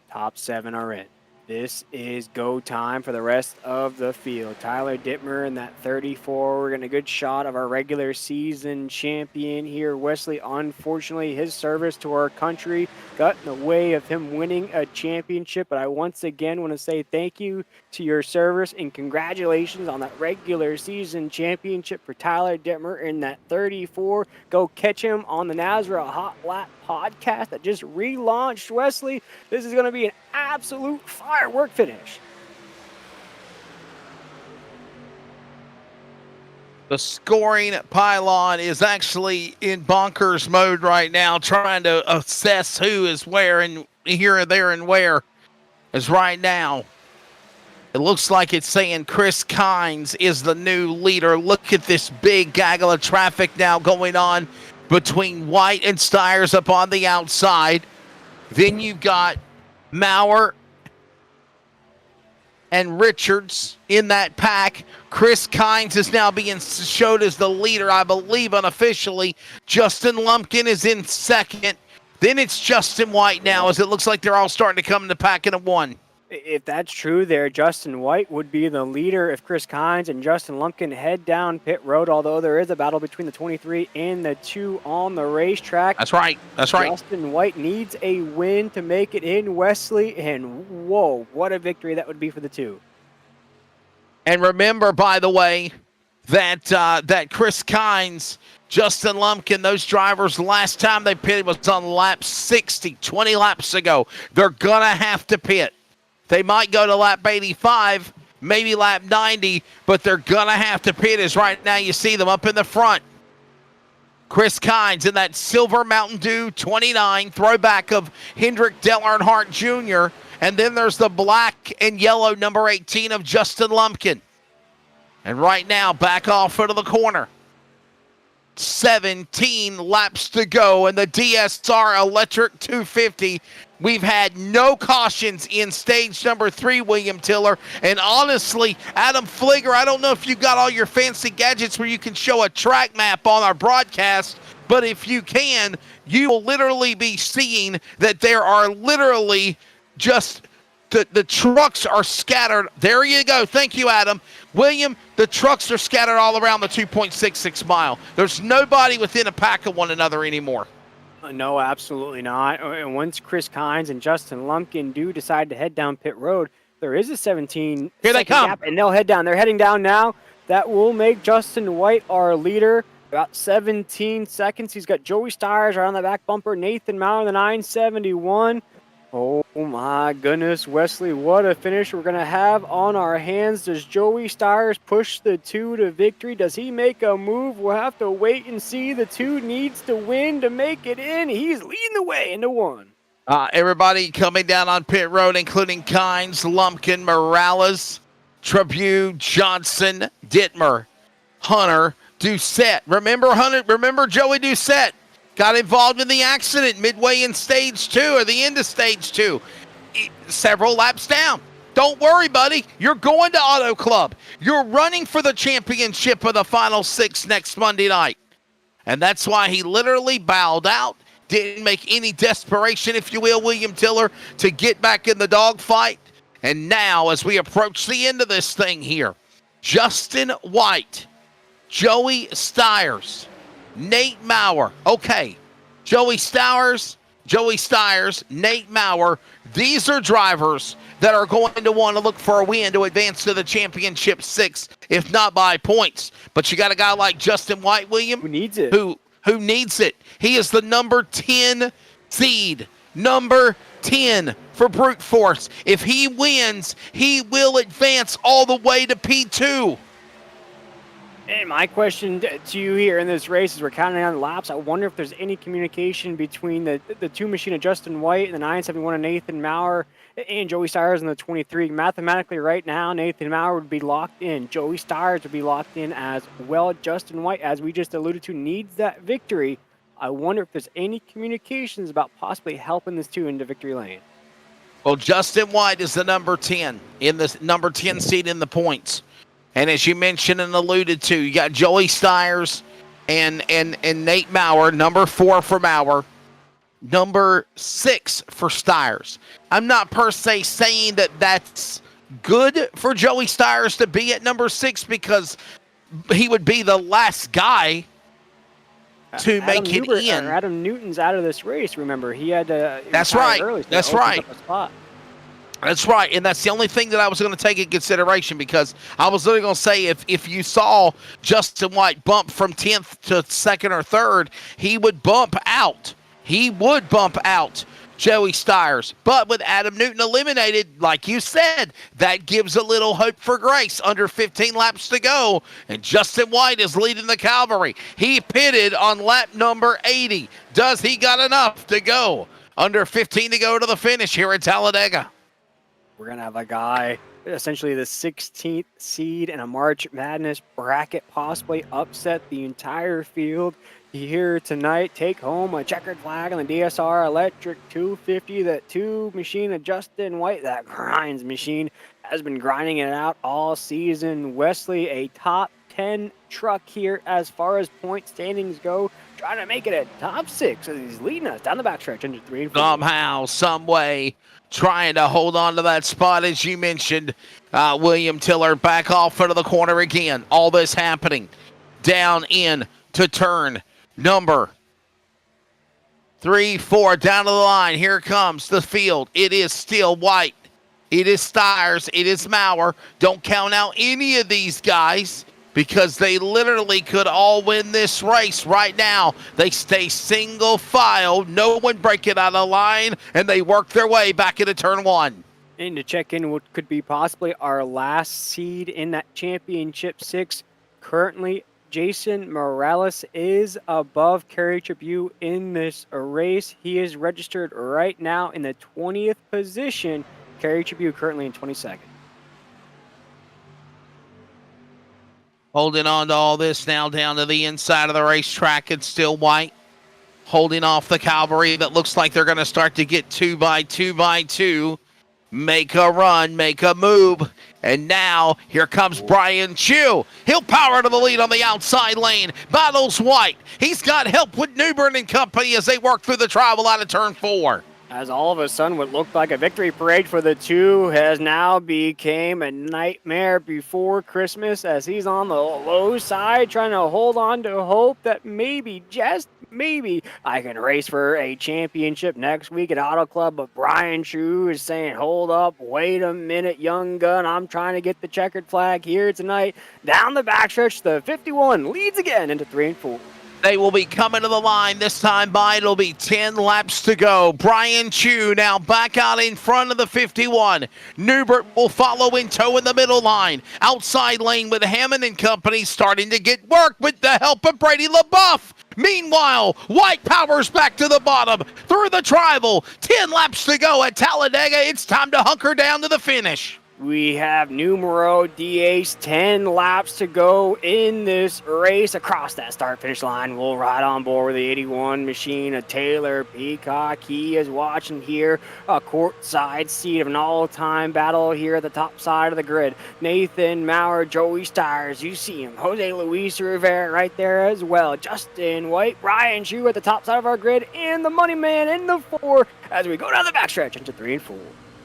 Top 7 are in. This is go time for the rest of the field. Tyler Dittmer in that 34. We're getting a good shot of our regular season champion here. Wesley, unfortunately, his service to our country got in the way of him winning a championship. But I once again want to say thank you to your service and congratulations on that regular season championship for Tyler Dittmer in that 34. Go catch him on the NASRA Hot Lap podcast that just relaunched, Wesley. This is going to be an absolute firework finish. The scoring pylon is actually in bonkers mode right now, trying to assess who is where and here, there, and where. As right now, it looks like it's saying Chris Kynes is the new leader. Look at this big gaggle of traffic now going on between White and Stiers up on the outside. Then you've got Maurer and Richards in that pack. Chris Kynes is now being showed as the leader, I believe, unofficially. Justin Lumpkin is in second. Then it's Justin White now, as it looks like they're all starting to come in the pack in a 1. If that's true there, Justin White would be the leader if Chris Kynes and Justin Lumpkin head down pit road, although there is a battle between the 23 and the 2 on the racetrack. That's right. That's right. Justin White needs a win to make it in, Wesley, and whoa, what a victory that would be for the 2. And remember, by the way, that that Chris Kynes, Justin Lumpkin, those drivers, last time they pitted was on lap 60, 20 laps ago. They're going to have to pit. They might go to lap 85, maybe lap 90, but they're going to have to pit, as right now you see them up in the front. Chris Kynes in that silver Mountain Dew 29 throwback of Hendrick Dale Earnhardt Jr., and then there's the black and yellow number 18 of Justin Lumpkin. And right now, back off into the corner. 17 laps to go in the DSR Electric 250. We've had no cautions in stage number 3, William Tiller. And honestly, Adam Fligger, I don't know if you've got all your fancy gadgets where you can show a track map on our broadcast, but if you can, you will literally be seeing that there are literally just the trucks are scattered. There you go. Thank you, Adam. William, the trucks are scattered all around the 2.66 mile. There's nobody within a pack of one another anymore. No, absolutely not. And once Chris Kynes and Justin Lumpkin do decide to head down pit road, there is a 17 Here they come. gap, and they'll head down. They're heading down now. That will make Justin White our leader. About 17 seconds. He's got Joey Stiers right on the back bumper. Nathan Maurer, the 971. Oh my goodness, Wesley, what a finish we're going to have on our hands. Does Joey Stiers push the 2 to victory? Does he make a move? We'll have to wait and see. The 2 needs to win to make it in. He's leading the way into 1. Everybody coming down on pit road, including Kynes, Lumpkin, Morales, Tribune, Johnson, Dittmer, Hunter, Doucette. Remember Joey Doucette? Got involved in the accident midway in stage 2 or the end of stage 2. Several laps down. Don't worry, buddy. You're going to Auto Club. You're running for the championship of the Final Six next Monday night. And that's why he literally bowed out, didn't make any desperation, if you will, William Tiller, to get back in the dogfight. And now, as we approach the end of this thing here, Justin White, Joey Styres, Nate Maurer. Okay, Joey Styres, Nate Maurer, these are drivers that are going to want to look for a win to advance to the championship 6, if not by points. But you got a guy like Justin White, William, Who needs it? Who needs it. He is the number 10 seed. Number 10 for Brute Force. If he wins, he will advance all the way to P2. And my question to you here in this race, as we're counting down the laps, I wonder if there's any communication between the two machine of Justin White and the 971 of Nathan Maurer and Joey Styres in the 23. Mathematically, right now, Nathan Maurer would be locked in. Joey Styres would be locked in as well. Justin White, as we just alluded to, needs that victory. I wonder if there's any communications about possibly helping this two into victory lane. Well, Justin White is the number 10 in the number 10 seed in the points. And as you mentioned and alluded to, you got Joey Styres and Nate Maurer, number 4 for Maurer, number 6 for Styres. I'm not per se saying that that's good for Joey Styres to be at number 6 because he would be the last guy to make it in. Adam Newton's out of this race, remember. He had to That's right. Early, so that's that right. up a spot. That's right, and that's the only thing that I was going to take in consideration because I was literally going to say if you saw Justin White bump from 10th to 2nd or 3rd, he would bump out. Joey Styres. But with Adam Newton eliminated, like you said, that gives a little hope for grace. Under 15 laps to go, and Justin White is leading the cavalry. He pitted on lap number 80. Does he got enough to go? Under 15 to go to the finish here at Talladega. We're going to have a guy, essentially the 16th seed in a March Madness bracket, possibly upset the entire field here tonight. Take home a checkered flag on the DSR Electric 250. That 2 machine of Justin White, that grinds machine, has been grinding it out all season. Wesley, a top 10 truck here as far as point standings go, trying to make it a top 6 as he's leading us down the backstretch into 3 and 4. Somehow, some way, trying to hold on to that spot, as you mentioned. William Tiller back off into the corner again. All this happening down in to turn number 3, 4, down to the line. Here comes the field. It is still White. It is Styres. It is Maurer. Don't count out any of these guys because they literally could all win this race right now. They stay single file, no one breaking out of line, and they work their way back into turn 1. And to check in what could be possibly our last seed in that championship 6, currently Jason Morales is above Kerry Tribute in this race. He is registered right now in the 20th position. Kerry Tribute currently in 22nd. Holding on to all this now down to the inside of the racetrack. It's still White holding off the cavalry that looks like they're going to start to get 2 by 2 by 2. Make a run, make a move. And now here comes Brian Chu. He'll power to the lead on the outside lane. Battles White. He's got help with Newbern and company as they work through the travel out of turn 4. As all of a sudden what looked like a victory parade for the two has now became a nightmare before Christmas as he's on the low side trying to hold on to hope that maybe, just maybe, I can race for a championship next week at Auto Club. But Brian Chu is saying, hold up, wait a minute, young gun. I'm trying to get the checkered flag here tonight. Down the backstretch, the 51 leads again into 3 and 4. They will be coming to the line this time by. It'll be 10 laps to go. Brian Chu now back out in front of the 51. Newbert will follow in tow in the middle line. Outside lane with Hammond and company starting to get work with the help of Brady LaBeouf. Meanwhile, White powers back to the bottom through the tribal. 10 laps to go at Talladega. It's time to hunker down to the finish. We have numero DH, 10 laps to go in this race. Across that start-finish line, we'll ride on board with the 81 machine of Taylor Peacock. He is watching here a courtside seat of an all-time battle here at the top side of the grid. Nathan Maurer, Joey Stires, you see him. Jose Luis Rivera right there as well. Justin White, Brian Chu at the top side of our grid, and the money man in the 4 as we go down the backstretch into 3 and 4.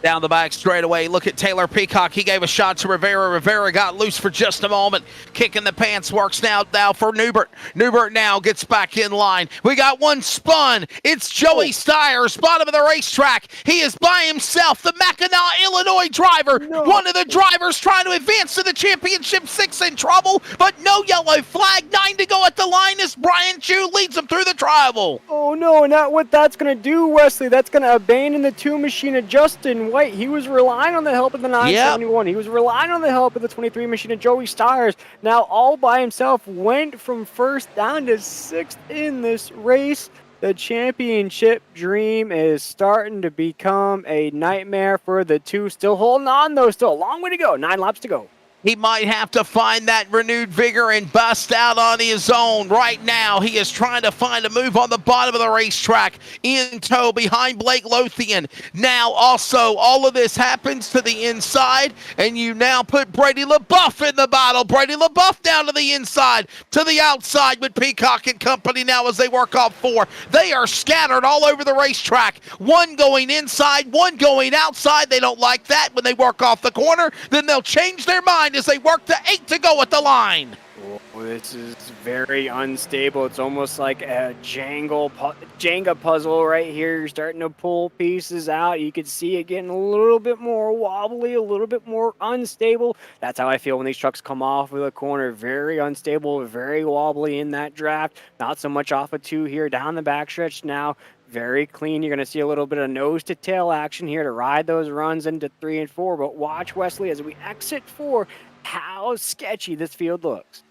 Down the back straightaway, look at Taylor Peacock. He gave a shot to Rivera. Rivera got loose for just a moment. Kicking the pants works now for Newbert. Newbert now gets back in line. We got one spun. It's Joey Stires, bottom of the racetrack. He is by himself, the Mackinac, Illinois driver. One of the drivers trying to advance to the championship, 6 in trouble, but no yellow flag. 9 to go at the line as Brian Chu leads him through the tribal. Oh no, and what that's going to do, Wesley, that's going to abandon the 2 machine of Justin White. He was relying on the help of the 971. Yep. He was relying on the help of the 23 machine of Joey Stires. Now all by himself went from 1st down to 6th in this race. The championship dream is starting to become a nightmare for the 2. Still holding on though, still a long way to go. 9 laps to go. He might have to find that renewed vigor and bust out on his own. Right now, he is trying to find a move on the bottom of the racetrack, in tow behind Blake Lothian. Now, also, all of this happens to the inside, and you now put Brady LaBeouf in the battle. Brady LaBeouf down to the inside, to the outside with Peacock and company now as they work off 4. They are scattered all over the racetrack. One going inside, one going outside. They don't like that when they work off the corner. Then they'll change their mind as they work to 8 to go at the line. Oh, this is very unstable. It's almost like a Jenga puzzle right here. You're starting to pull pieces out. You can see it getting a little bit more wobbly, a little bit more unstable. That's how I feel when these trucks come off of the corner. Very unstable, very wobbly in that draft. Not so much off of 2 here. Down the backstretch now. Very clean. You're going to see a little bit of nose-to-tail action here to ride those runs into 3 and 4. But watch, Wesley, as we exit 4, how sketchy this field looks.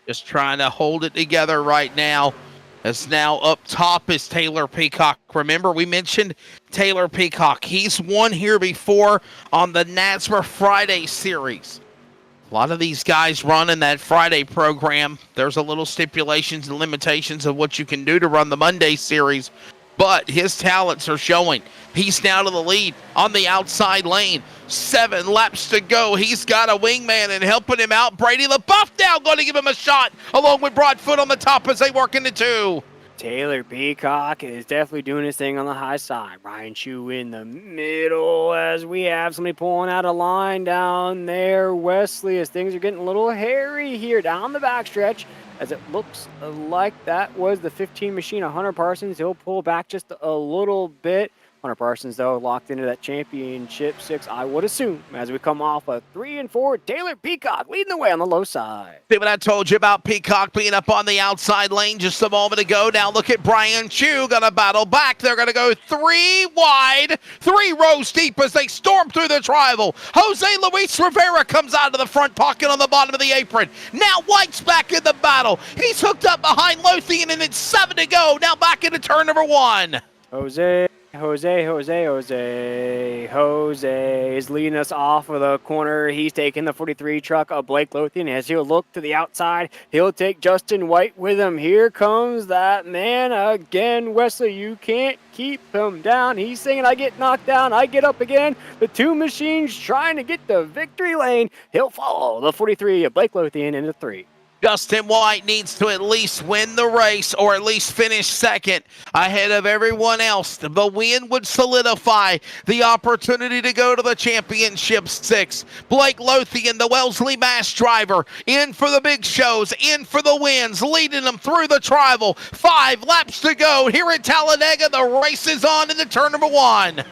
Just trying to hold it together right now. As now up top is Taylor Peacock. Remember, we mentioned Taylor Peacock. He's won here before on the NASMA Friday series. A lot of these guys run in that Friday program. There's a little stipulations and limitations of what you can do to run the Monday series, but his talents are showing. He's now to the lead on the outside lane. 7 laps to go. He's got a wingman and helping him out. Brady LaBeouf now going to give him a shot along with Broadfoot on the top as they work into 2. Taylor Peacock is definitely doing his thing on the high side. Brian Chu in the middle as we have somebody pulling out a line down there. Wesley, as things are getting a little hairy here down the backstretch, as it looks like that was the 15 machine of Hunter Parsons. He'll pull back just a little bit. Hunter Parsons, though, locked into that championship 6, I would assume, as we come off a 3 and 4. Taylor Peacock leading the way on the low side. See what I told you about Peacock being up on the outside lane just a moment ago. Now look at Brian Chu, gonna battle back. They're gonna go 3 wide, 3 rows deep as they storm through the tribal. Jose Luis Rivera comes out of the front pocket on the bottom of the apron. Now White's back in the battle. He's hooked up behind Lothian, and it's 7 to go. Now back into turn number 1. Jose is leading us off of the corner. He's taking the 43 truck of Blake Lothian. As he'll look to the outside, he'll take Justin White with him. Here comes that man again. Wesley, you can't keep him down. He's saying, I get knocked down, I get up again. The 2 machines trying to get the victory lane. He'll follow the 43 of Blake Lothian into 3. Justin White needs to at least win the race or at least finish second ahead of everyone else. The win would solidify the opportunity to go to the championship 6. Blake Lothian, the Wellesley Mass driver, in for the big shows, in for the wins, leading them through the tribal. 5 laps to go here at Talladega. The race is on into turn number 1.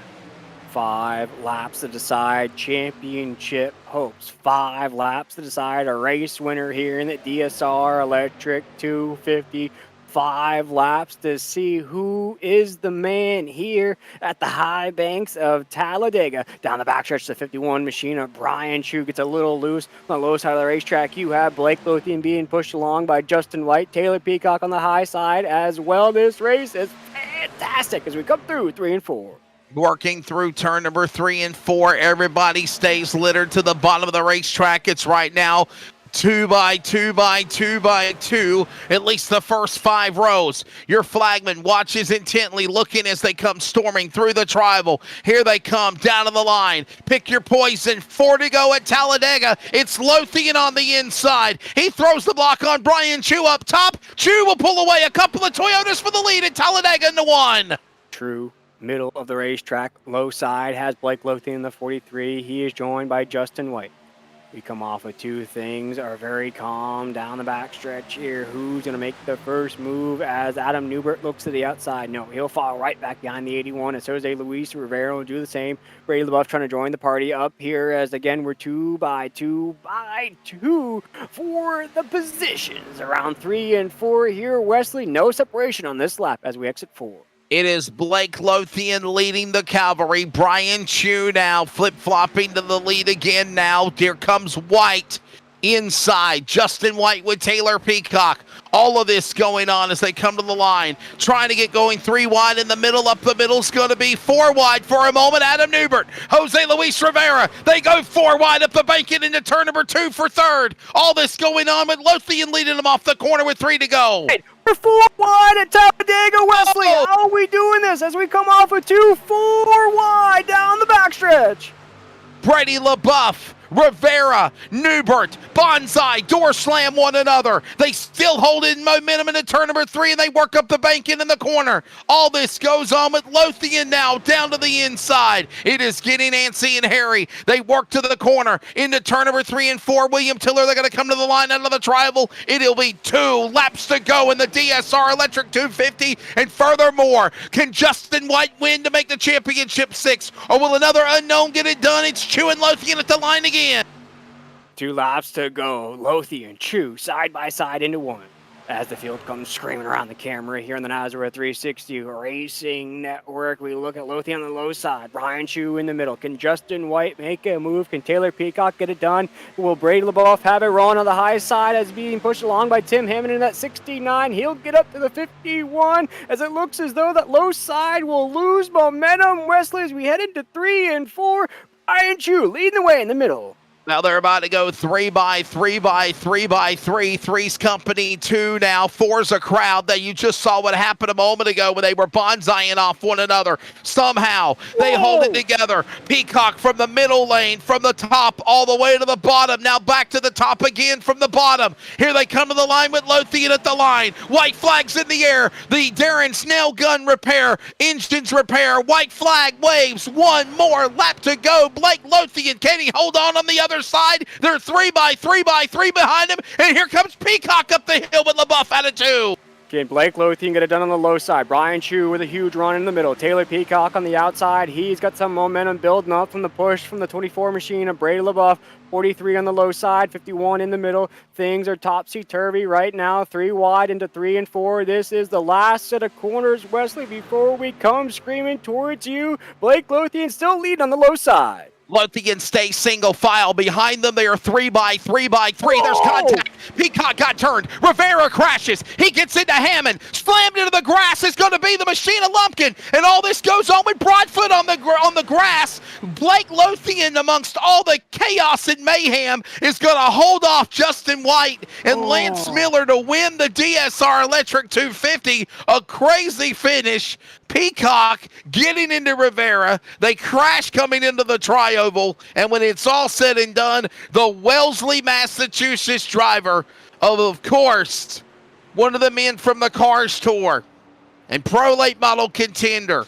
5 laps to decide championship hopes. 5 laps to decide a race winner here in the DSR Electric 250. 5 laps to see who is the man here at the high banks of Talladega. Down the backstretch, the 51 machine of Brian Chu gets a little loose on the low side of the racetrack. You have Blake Lothian being pushed along by Justin White. Taylor Peacock on the high side as well. This race is fantastic as we come through 3 and 4. Working through turn number 3 and 4. Everybody stays littered to the bottom of the racetrack. It's right now 2 by 2 by 2 by 2, at least the first 5 rows. Your flagman watches intently, looking as they come storming through the tribal. Here they come down to the line. Pick your poison. 4 to go at Talladega. It's Lothian on the inside. He throws the block on Brian Chu up top. Chu will pull away a couple of Toyotas for the lead at Talladega into 1. True. Middle of the racetrack, low side has Blake Lothian in the 43. He is joined by Justin White. We come off of 2 things, are very calm down the backstretch here. Who's going to make the first move as Adam Newbert looks to the outside? No, he'll fall right back behind the 81, and Jose Luis Rivera will do the same. Brady LaBeouf trying to join the party up here as, again, we're 2 by 2 by 2 for the positions. Around 3 and 4 here, Wesley. No separation on this lap as we exit 4. It is Blake Lothian leading the cavalry. Brian Chu now flip-flopping to the lead again now. Here comes White inside. Justin White with Taylor Peacock. All of this going on as they come to the line. Trying to get going 3 wide in the middle. Up the middle is going to be 4 wide for a moment. Adam Newbert, Jose Luis Rivera. They go 4 wide up the bank into turn number 2 for 3rd. All this going on with Lothian leading them off the corner with 3 to go. We're 4 wide at Talladega, Wesley. How are we doing this as we come off of 2 4 wide down the backstretch? Brady LaBeouf, Rivera, Newbert, Bonsai, door slam one another. They still hold in momentum into turn number 3, and they work up the bank in the corner. All this goes on with Lothian now down to the inside. It is getting antsy and hairy. They work to the corner into turn number 3 and 4. William Tiller, they're going to come to the line out of the tribal. It'll be 2 laps to go in the DSR Electric 250. And furthermore, can Justin White win to make the championship 6? Or will another unknown get it done? It's Chu and Lothian at the line again. 2 laps to go. Lothian, Chu, side by side into 1. As the field comes screaming around the camera here in the Nazareth 360 Racing Network, we look at Lothian on the low side. Brian Chu in the middle. Can Justin White make a move? Can Taylor Peacock get it done? Will Brady LaBeouf have it rolling on the high side as being pushed along by Tim Hammond in that 69? He'll get up to the 51 as it looks as though that low side will lose momentum. Wesley, as we head into 3 and 4, Brian Chu leading the way in the middle. Now they're about to go 3 by 3 by 3 by 3. 3's company, 2 now. 4's a crowd. That you just saw what happened a moment ago when they were bonsaiing off one another. Somehow they hold it together. Peacock from the middle lane, from the top all the way to the bottom. Now back to the top again from the bottom. Here they come to the line with Lothian at the line. White flags in the air. The Darren Snell gun repair. Engines repair. White flag waves. 1 more lap to go. Blake Lothian, can he hold on the other side? They're 3 by 3 by 3 behind him, and here comes Peacock up the hill with LaBeouf at a 2. Can Blake Lothian get it done on the low side? Brian Chu with a huge run in the middle. Taylor Peacock on the outside. He's got some momentum building up from the push from the 24 machine of Brady LaBeouf. 43 on the low side, 51 in the middle. Things are topsy-turvy right now. 3 wide into 3 and 4. This is the last set of corners, Wesley, before we come screaming towards you. Blake Lothian still leading on the low side. Lothian stays single file. Behind them, they are 3 by 3 by 3. There's contact. Peacock got turned. Rivera crashes. He gets into Hammond. Slammed into the grass. It's going to be the machine of Lumpkin. And all this goes on with Broadfoot on the grass. Blake Lothian, amongst all the chaos and mayhem, is going to hold off Justin White and Lance Miller to win the DSR Electric 250. A crazy finish. Peacock getting into Rivera. They crash coming into the tri-oval. And when it's all said and done, the Wellesley, Massachusetts driver of course, one of the men from the Cars Tour and Pro Late Model contender,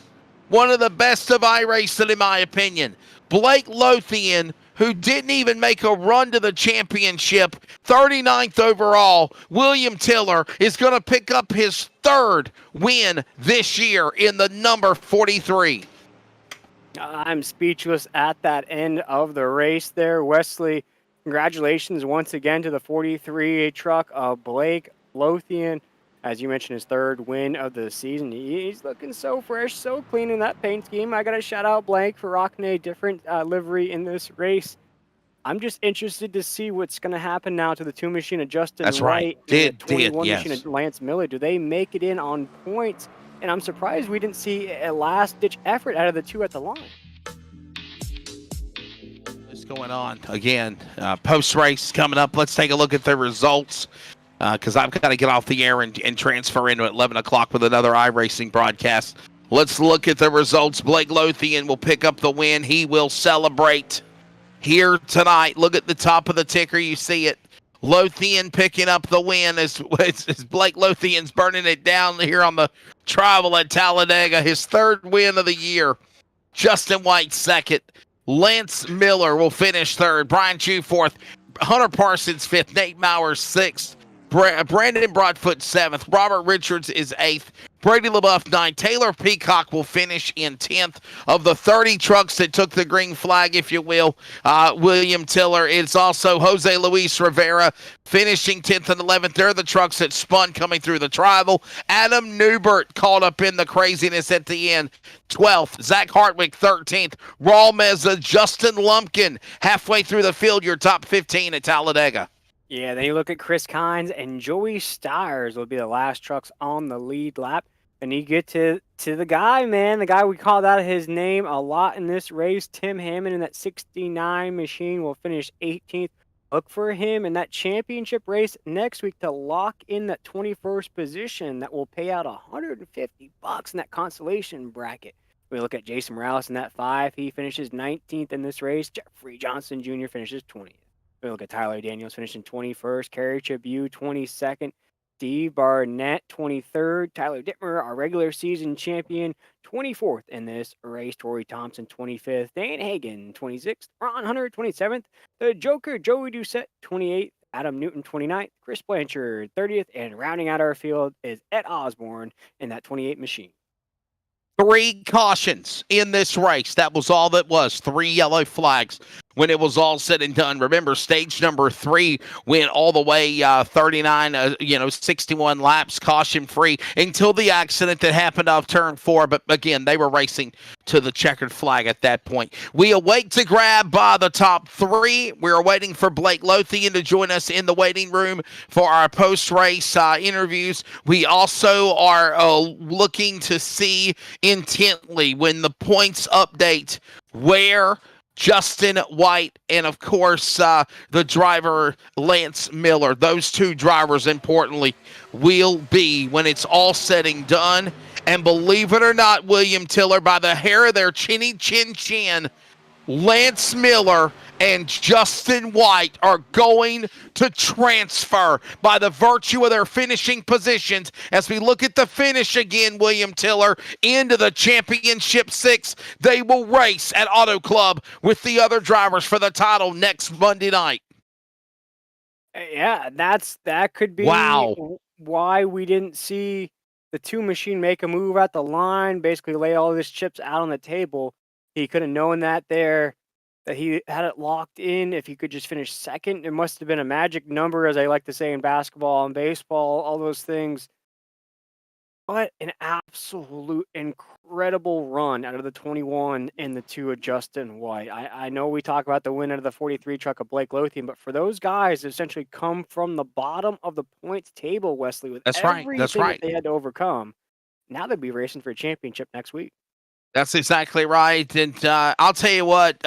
one of the best of iRacing in my opinion, Blake Lothian, who didn't even make a run to the championship, 39th overall. William Tiller is going to pick up his 3rd win this year in the number 43. I'm speechless at that end of the race there, Wesley. Congratulations once again to the 43 truck of Blake Lothian. As you mentioned, his 3rd win of the season. He's looking so fresh, so clean in that paint scheme. I got to shout out Blake for rocking a different livery in this race. I'm just interested to see what's going to happen now to the 2 machine of Justin White and the 21 machine of Lance Miller. Do they make it in on points and I'm surprised we didn't see a last-ditch effort out of the two at the line. What's going on? Again, post-race coming up. Let's take a look at the results because I've got to get off the air and transfer into at 11 o'clock with another iRacing broadcast. Let's look at the results. Blake Lothian will pick up the win. He will celebrate here tonight. Look at the top of the ticker. You see it. Lothian picking up the win as Blake Lothian's burning it down here on the travel at Talladega. His third win of the year. Justin White second. Lance Miller will finish third. Brian Chew fourth. Hunter Parsons fifth. Nate Mowers sixth. Brandon Broadfoot seventh. Robert Richards is eighth. Brady LaBeouf ninth. Taylor Peacock will finish in 10th. Of the 30 trucks that took the green flag, if you will, William Tiller. It's also Jose Luis Rivera finishing 10th and 11th. They're the trucks that spun coming through the tribal. Adam Newbert caught up in the craziness at the end. 12th. Zach Hartwick 13th. Raul Meza, Justin Lumpkin halfway through the field. Your top 15 at Talladega. Yeah, then you look at Chris Kynes and Joey Stiers will be the last trucks on the lead lap. And you get to the guy, man, the guy we called out his name a lot in this race, Tim Hammond in that 69 machine will finish 18th. Look for him in that championship race next week to lock in that 21st position that will pay out $150 in that consolation bracket. We look at Jason Morales in that 5. He finishes 19th in this race. Jeffrey Johnson Jr. finishes 20th. We look at Tyler Daniels finishing 21st. Kerry Chabu 22nd. Steve Barnett 23rd. Tyler Dittmer, our regular season champion, 24th in this race. Torrey Thompson 25th. Dane Hagen 26th. Ron Hunter 27th. The Joker Joey Doucette 28th. Adam Newton 29th. Chris Blanchard 30th. And rounding out our field is Ed Osborne in that 28 machine. 3 cautions in this race. That was all that was. 3 yellow flags when it was all said and done. Remember, stage number 3 went all the way 61 laps, caution-free, until the accident that happened off turn 4. But again, they were racing to the checkered flag at that point. We await to grab by the top 3. We're waiting for Blake Lothian to join us in the waiting room for our post-race interviews. We also are looking to see intently when the points update where Justin White and, of course, the driver Lance Miller, those 2 drivers, importantly, will be when it's all said and done. And believe it or not, William Tiller, by the hair of their chinny chin chin, Lance Miller and Justin White are going to transfer by the virtue of their finishing positions. As we look at the finish again, William Tiller, into the Championship 6, they will race at Auto Club with the other drivers for the title next Monday night. Yeah, that could be why we didn't see the 2 machine make a move at the line, basically lay all of his chips out on the table. He could have known that he had it locked in. If he could just finish second, it must have been a magic number, as I like to say in basketball and baseball, all those things. What an absolute incredible run out of the 21 and the 2 of Justin White. I know we talk about the win out of the 43 truck of Blake Lothian, but for those guys to essentially come from the bottom of the points table, Wesley, with everything that they had to overcome, now they'll be racing for a championship next week. That's exactly right. And I'll tell you what,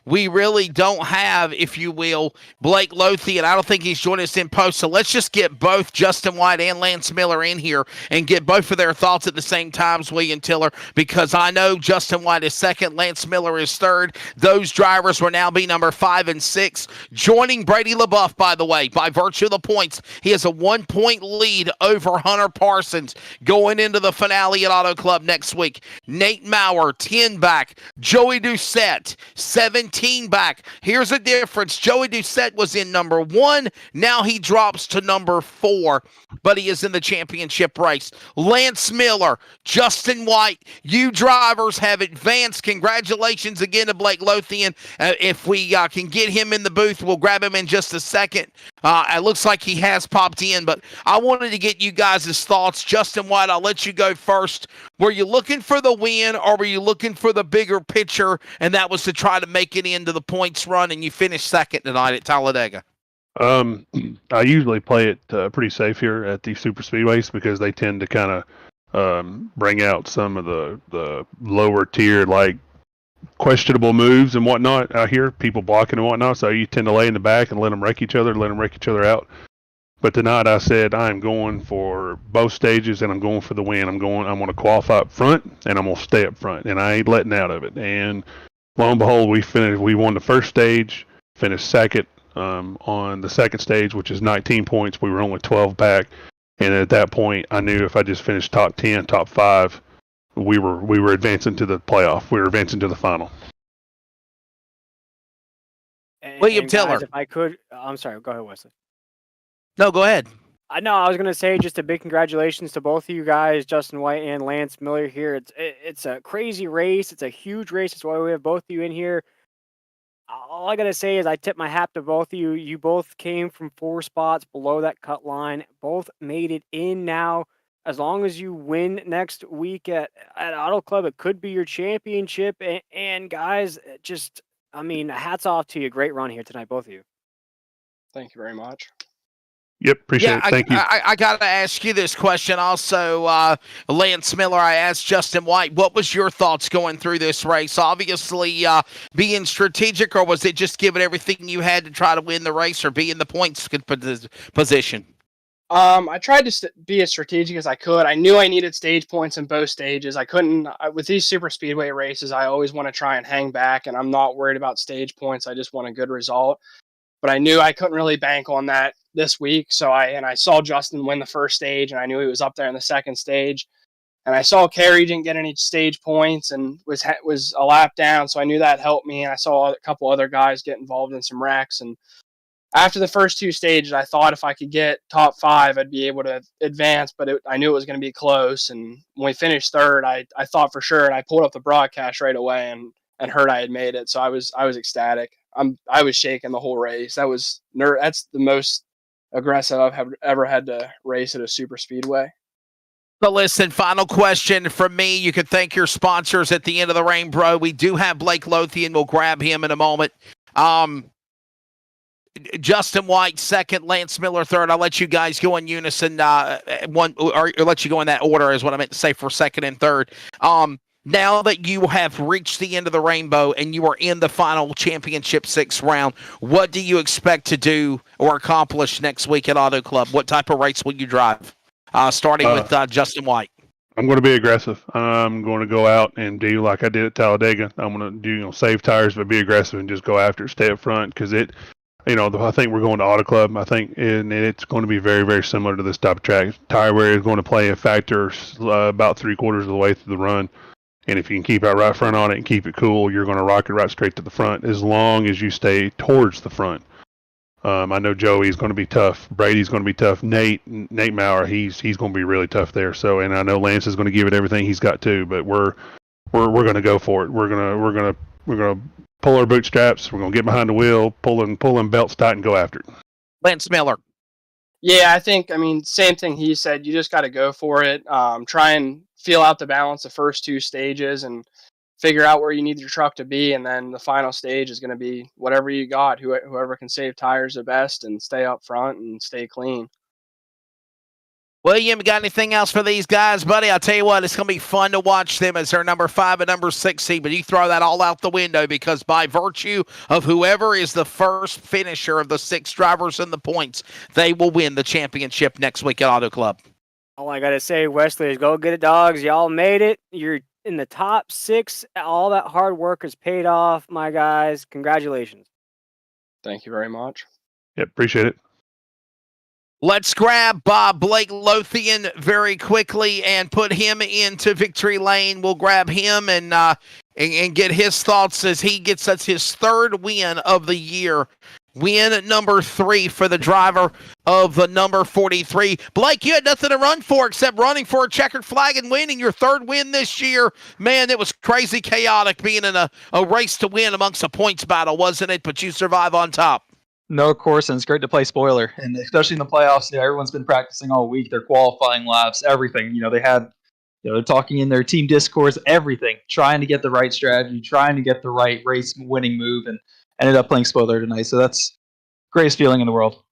we really don't have, if you will, Blake Lothian. I don't think he's joined us in post. So let's just get both Justin White and Lance Miller in here and get both of their thoughts at the same time, William Tiller, because I know Justin White is second, Lance Miller is third. Those drivers will now be number 5 and 6. Joining Brady LaBeouf, by the way, by virtue of the points, he has a 1-point lead over Hunter Parsons going into the finale at Auto Club next week. Nate Maurer, 10 back. Joey Doucette, 17 back. Here's a difference. Joey Doucette was in number 1. Now he drops to number 4, but he is in the championship race. Lance Miller, Justin White, you drivers have advanced. Congratulations again to Blake Lothian. If we can get him in the booth, we'll grab him in just a second. It looks like he has popped in, but I wanted to get you guys' thoughts. Justin White, I'll let you go first. Were you looking for the win, or were you looking for the bigger picture, and that was to try to make it into the points run, and you finished second tonight at Talladega? I usually play it pretty safe here at the Superspeedways because they tend to kind bring out some of the lower tier, like questionable moves and whatnot. I hear people blocking and whatnot, so you tend to lay in the back and let them wreck each other, out. But tonight I said I'm going for both stages and I'm going for the win. I'm going to qualify up front and I'm going to stay up front, and I ain't letting out of it. And lo and behold, we won the first stage, finished second on the second stage, which is 19 points. We were only 12 back, and at that point I knew if I just finished top 10, top 5, we were advancing to the playoff. We were advancing to the final. William and Tiller. guys, if I could, I'm sorry. Go ahead, Wesley. No, go ahead. I know. I was gonna say just a big congratulations to both of you guys, Justin White and Lance Miller. Here, it's a crazy race. It's a huge race. That's why we have both of you in here. All I gotta say is I tip my hat to both of you. You both came from 4 spots below that cut line. Both made it in now. As long as you win next week at Auto Club, it could be your championship. And guys, hats off to you. Great run here tonight, both of you. Thank you very much. Yep, appreciate it. Thank you. I got to ask you this question also, Lance Miller. I asked Justin White, what was your thoughts going through this race? Obviously, being strategic, or was it just giving everything you had to try to win the race or be in the points position? I tried to be as strategic as I could. I knew I needed stage points in both stages. I couldn't, with these super speedway races, I always want to try and hang back, and I'm not worried about stage points. I just want a good result. But I knew I couldn't really bank on that this week. So I saw Justin win the first stage, and I knew he was up there in the second stage. And I saw Kerry didn't get any stage points and was a lap down. So I knew that helped me. And I saw a couple other guys get involved in some wrecks. And after the first 2 stages, I thought if I could get top 5, I'd be able to advance. But I knew it was going to be close. And when we finished third, I thought for sure. And I pulled up the broadcast right away and heard I had made it. So I was ecstatic. I was shaking the whole race. That's the most aggressive I've ever had to race at a super speedway. But listen, final question from me. You can thank your sponsors at the end of the rain, bro. We do have Blake Lothian. We'll grab him in a moment. Justin White second, Lance Miller third. I'll let you guys go in unison. Or let you go in that order is what I meant to say for second and third. Now that you have reached the end of the rainbow and you are in the final championship 6th round, what do you expect to do or accomplish next week at Auto Club? What type of race will you drive? Starting with Justin White. I'm going to be aggressive. I'm going to go out and do like I did at Talladega. I'm going to do save tires, but be aggressive and just go after it. Stay up front because I think we're going to Auto Club. I think and it's going to be very, very similar to this type of track. Tire wear is going to play a factor about 3/4 of the way through the run. And if you can keep out right front on it and keep it cool, you're going to rock it right straight to the front as long as you stay towards the front. I know Joey's going to be tough. Brady's going to be tough. Nate Maurer, he's going to be really tough there. So, and I know Lance is going to give it everything he's got too. But we're going to go for it. We're going to pull our bootstraps. We're going to get behind the wheel, pull them belts tight, and go after it. Lance Miller. Yeah, same thing he said. You just got to go for it. Try and feel out the balance the first 2 stages and figure out where you need your truck to be. And then the final stage is going to be whatever you got, whoever can save tires the best and stay up front and stay clean. William, got anything else for these guys, buddy? I'll tell you what, it's going to be fun to watch them as their number 5 and number 6 seed, but you throw that all out the window because by virtue of whoever is the first finisher of the 6 drivers in the points, they will win the championship next week at Auto Club. All I got to say, Wesley, is go get it, dogs. Y'all made it. You're in the top 6. All that hard work has paid off, my guys. Congratulations. Thank you very much. Yep, appreciate it. Let's grab Blake Lothian very quickly and put him into victory lane. We'll grab him and get his thoughts as he gets us his 3rd win of the year. Win number 3 for the driver of the number 43. Blake, you had nothing to run for except running for a checkered flag and winning your 3rd win this year. Man, it was crazy chaotic being in a race to win amongst a points battle, wasn't it? But you survive on top. No, of course, and it's great to play spoiler, and especially in the playoffs. Everyone's been practicing all week. Their qualifying laps, everything. They had, they're talking in their team discourse, everything, trying to get the right strategy, trying to get the right race-winning move, and ended up playing spoiler tonight. So that's the greatest feeling in the world.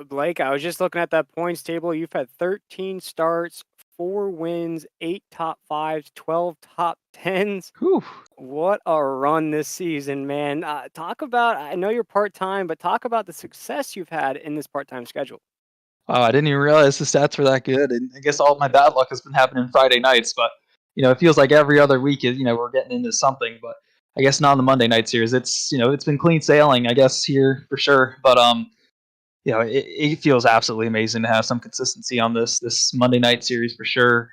Blake, I was just looking at that points table. You've had 13 starts, 4 wins, 8 top 5s, 12 top 10s. Whew. What a run this season, man. Talk about, I know you're part-time, but talk about the success you've had in this part-time schedule. Wow, I didn't even realize the stats were that good. And I guess all my bad luck has been happening Friday nights, but it feels like every other week is, we're getting into something, but I guess not on the Monday night series. It's, it's been clean sailing, I guess, here for sure. But it feels absolutely amazing to have some consistency on this Monday night series for sure.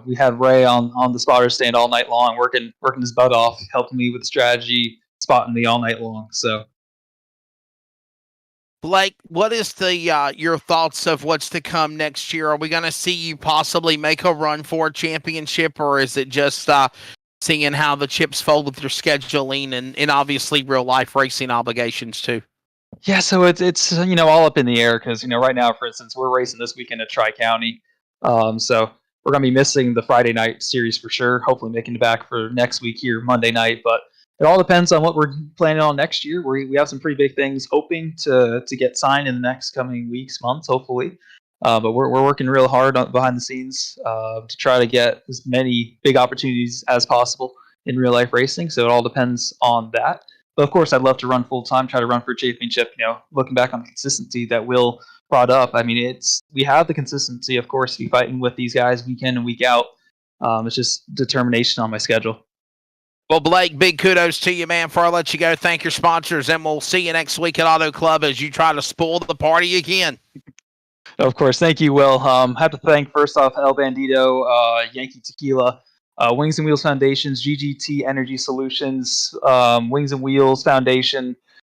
We had Ray on the spotter stand all night long, working his butt off, helping me with strategy, spotting me all night long. So, Blake, what is the your thoughts of what's to come next year? Are we going to see you possibly make a run for a championship, or is it just seeing how the chips fold with your scheduling and obviously real life racing obligations too? yeah, so it's all up in the air because right now, for instance, we're racing this weekend at Tri-County, so we're gonna be missing the Friday night series for sure. Hopefully, making it back for next week here Monday night, but it all depends on what we're planning on next year. We have some pretty big things hoping to get signed in the next coming weeks, months, hopefully. But we're working real hard behind the scenes to try to get as many big opportunities as possible in real life racing. So it all depends on that. But of course, I'd love to run full time, try to run for a championship. Looking back on the consistency that Will brought up, I mean, we have the consistency, of course, to be fighting with these guys week in and week out. It's just determination on my schedule. Well, Blake, big kudos to you, man. Before I let you go, thank your sponsors, and we'll see you next week at Auto Club as you try to spoil the party again. Of course, thank you, Will. Have to thank first off El Bandito, Yankee Tequila, Wings and Wheels Foundations, GGT Energy Solutions, Wings and Wheels Foundation,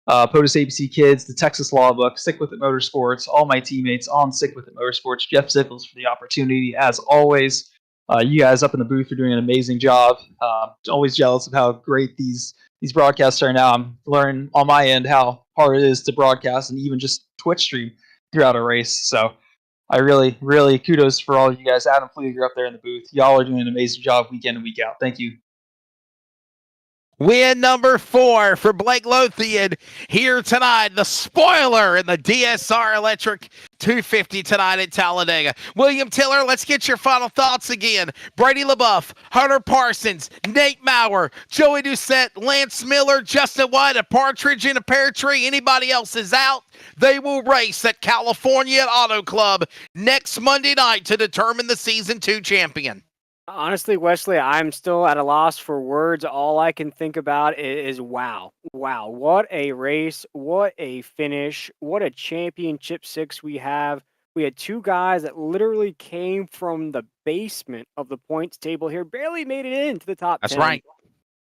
POTUS ABC Kids, the Texas Law Book, Stick With It Motorsports, all my teammates on Stick With It Motorsports, Jeff Zippels for the opportunity, as always. You guys up in the booth are doing an amazing job. Always jealous of how great these broadcasts are now. I'm learning on my end how hard it is to broadcast and even just Twitch stream throughout a race. So I really, really kudos for all of you guys. Adam Flieger up there in the booth. Y'all are doing an amazing job week in and week out. Thank you. Win number 4 for Blake Lothian here tonight. The spoiler in the DSR Electric 250 tonight at Talladega. William Tiller, let's get your final thoughts again. Brady LaBeouf, Hunter Parsons, Nate Maurer, Joey Doucette, Lance Miller, Justin White, a partridge in a pear tree. Anybody else is out. They will race at California Auto Club next Monday night to determine the Season 2 champion. Honestly, Wesley, I'm still at a loss for words. All I can think about is wow. Wow. What a race. What a finish. What a championship 6 we have. We had 2 guys that literally came from the basement of the points table here, barely made it into the top 10. That's right.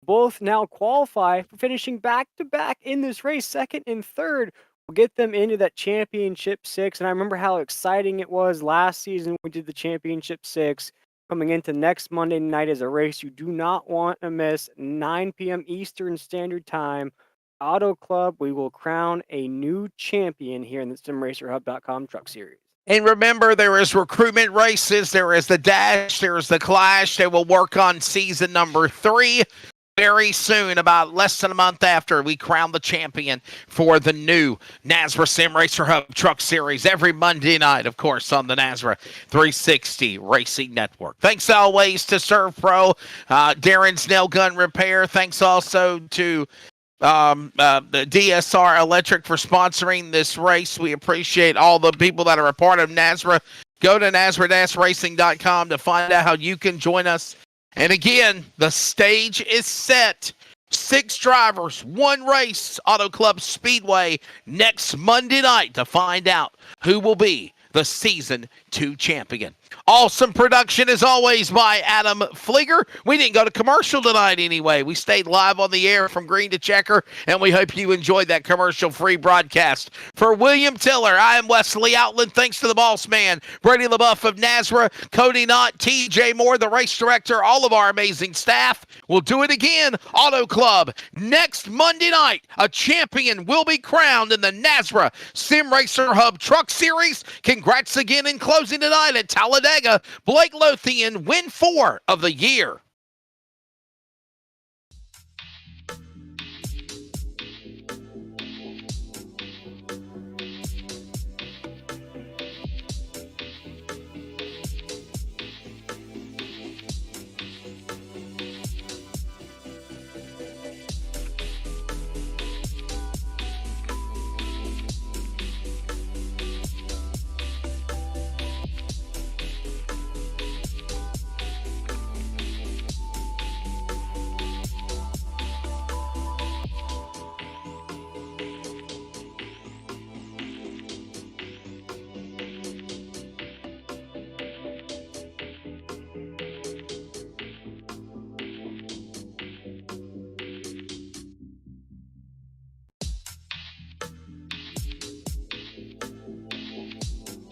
Both now qualify for finishing back-to-back in this race, 2nd and 3rd. We'll get them into that championship 6. And I remember how exciting it was last season when we did the championship 6. Coming into next Monday night is a race you do not want to miss. 9 p.m. Eastern Standard Time. Auto Club, we will crown a new champion here in the SimRacerHub.com Truck Series. And remember, there is recruitment races. There is the Dash. There is the Clash. They will work on season number 3 very soon, about less than a month after we crown the champion for the new NASRA Sim Racer Hub Truck Series every Monday night, of course, on the NASRA 360 Racing Network. Thanks always to Serve Pro, Darren's Nail Gun Repair. Thanks also to the DSR Electric for sponsoring this race. We appreciate all the people that are a part of NASRA. Go to NASRA-racing.com to find out how you can join us. And again, the stage is set. 6 drivers, 1 race, Auto Club Speedway next Monday night to find out who will be the Season 2 champion. Awesome production, as always, by Adam Flieger. We didn't go to commercial tonight anyway. We stayed live on the air from green to checker, and we hope you enjoyed that commercial-free broadcast. For William Tiller, I am Wesley Outland. Thanks to the boss man, Brady LaBeouf of NASRA, Cody Knott, TJ Moore, the race director, all of our amazing staff. We'll do it again, Auto Club. Next Monday night, a champion will be crowned in the NASRA Sim Racer Hub Truck Series. Congrats again in closing tonight at Talladega. Blake Lothian, win 4 of the year.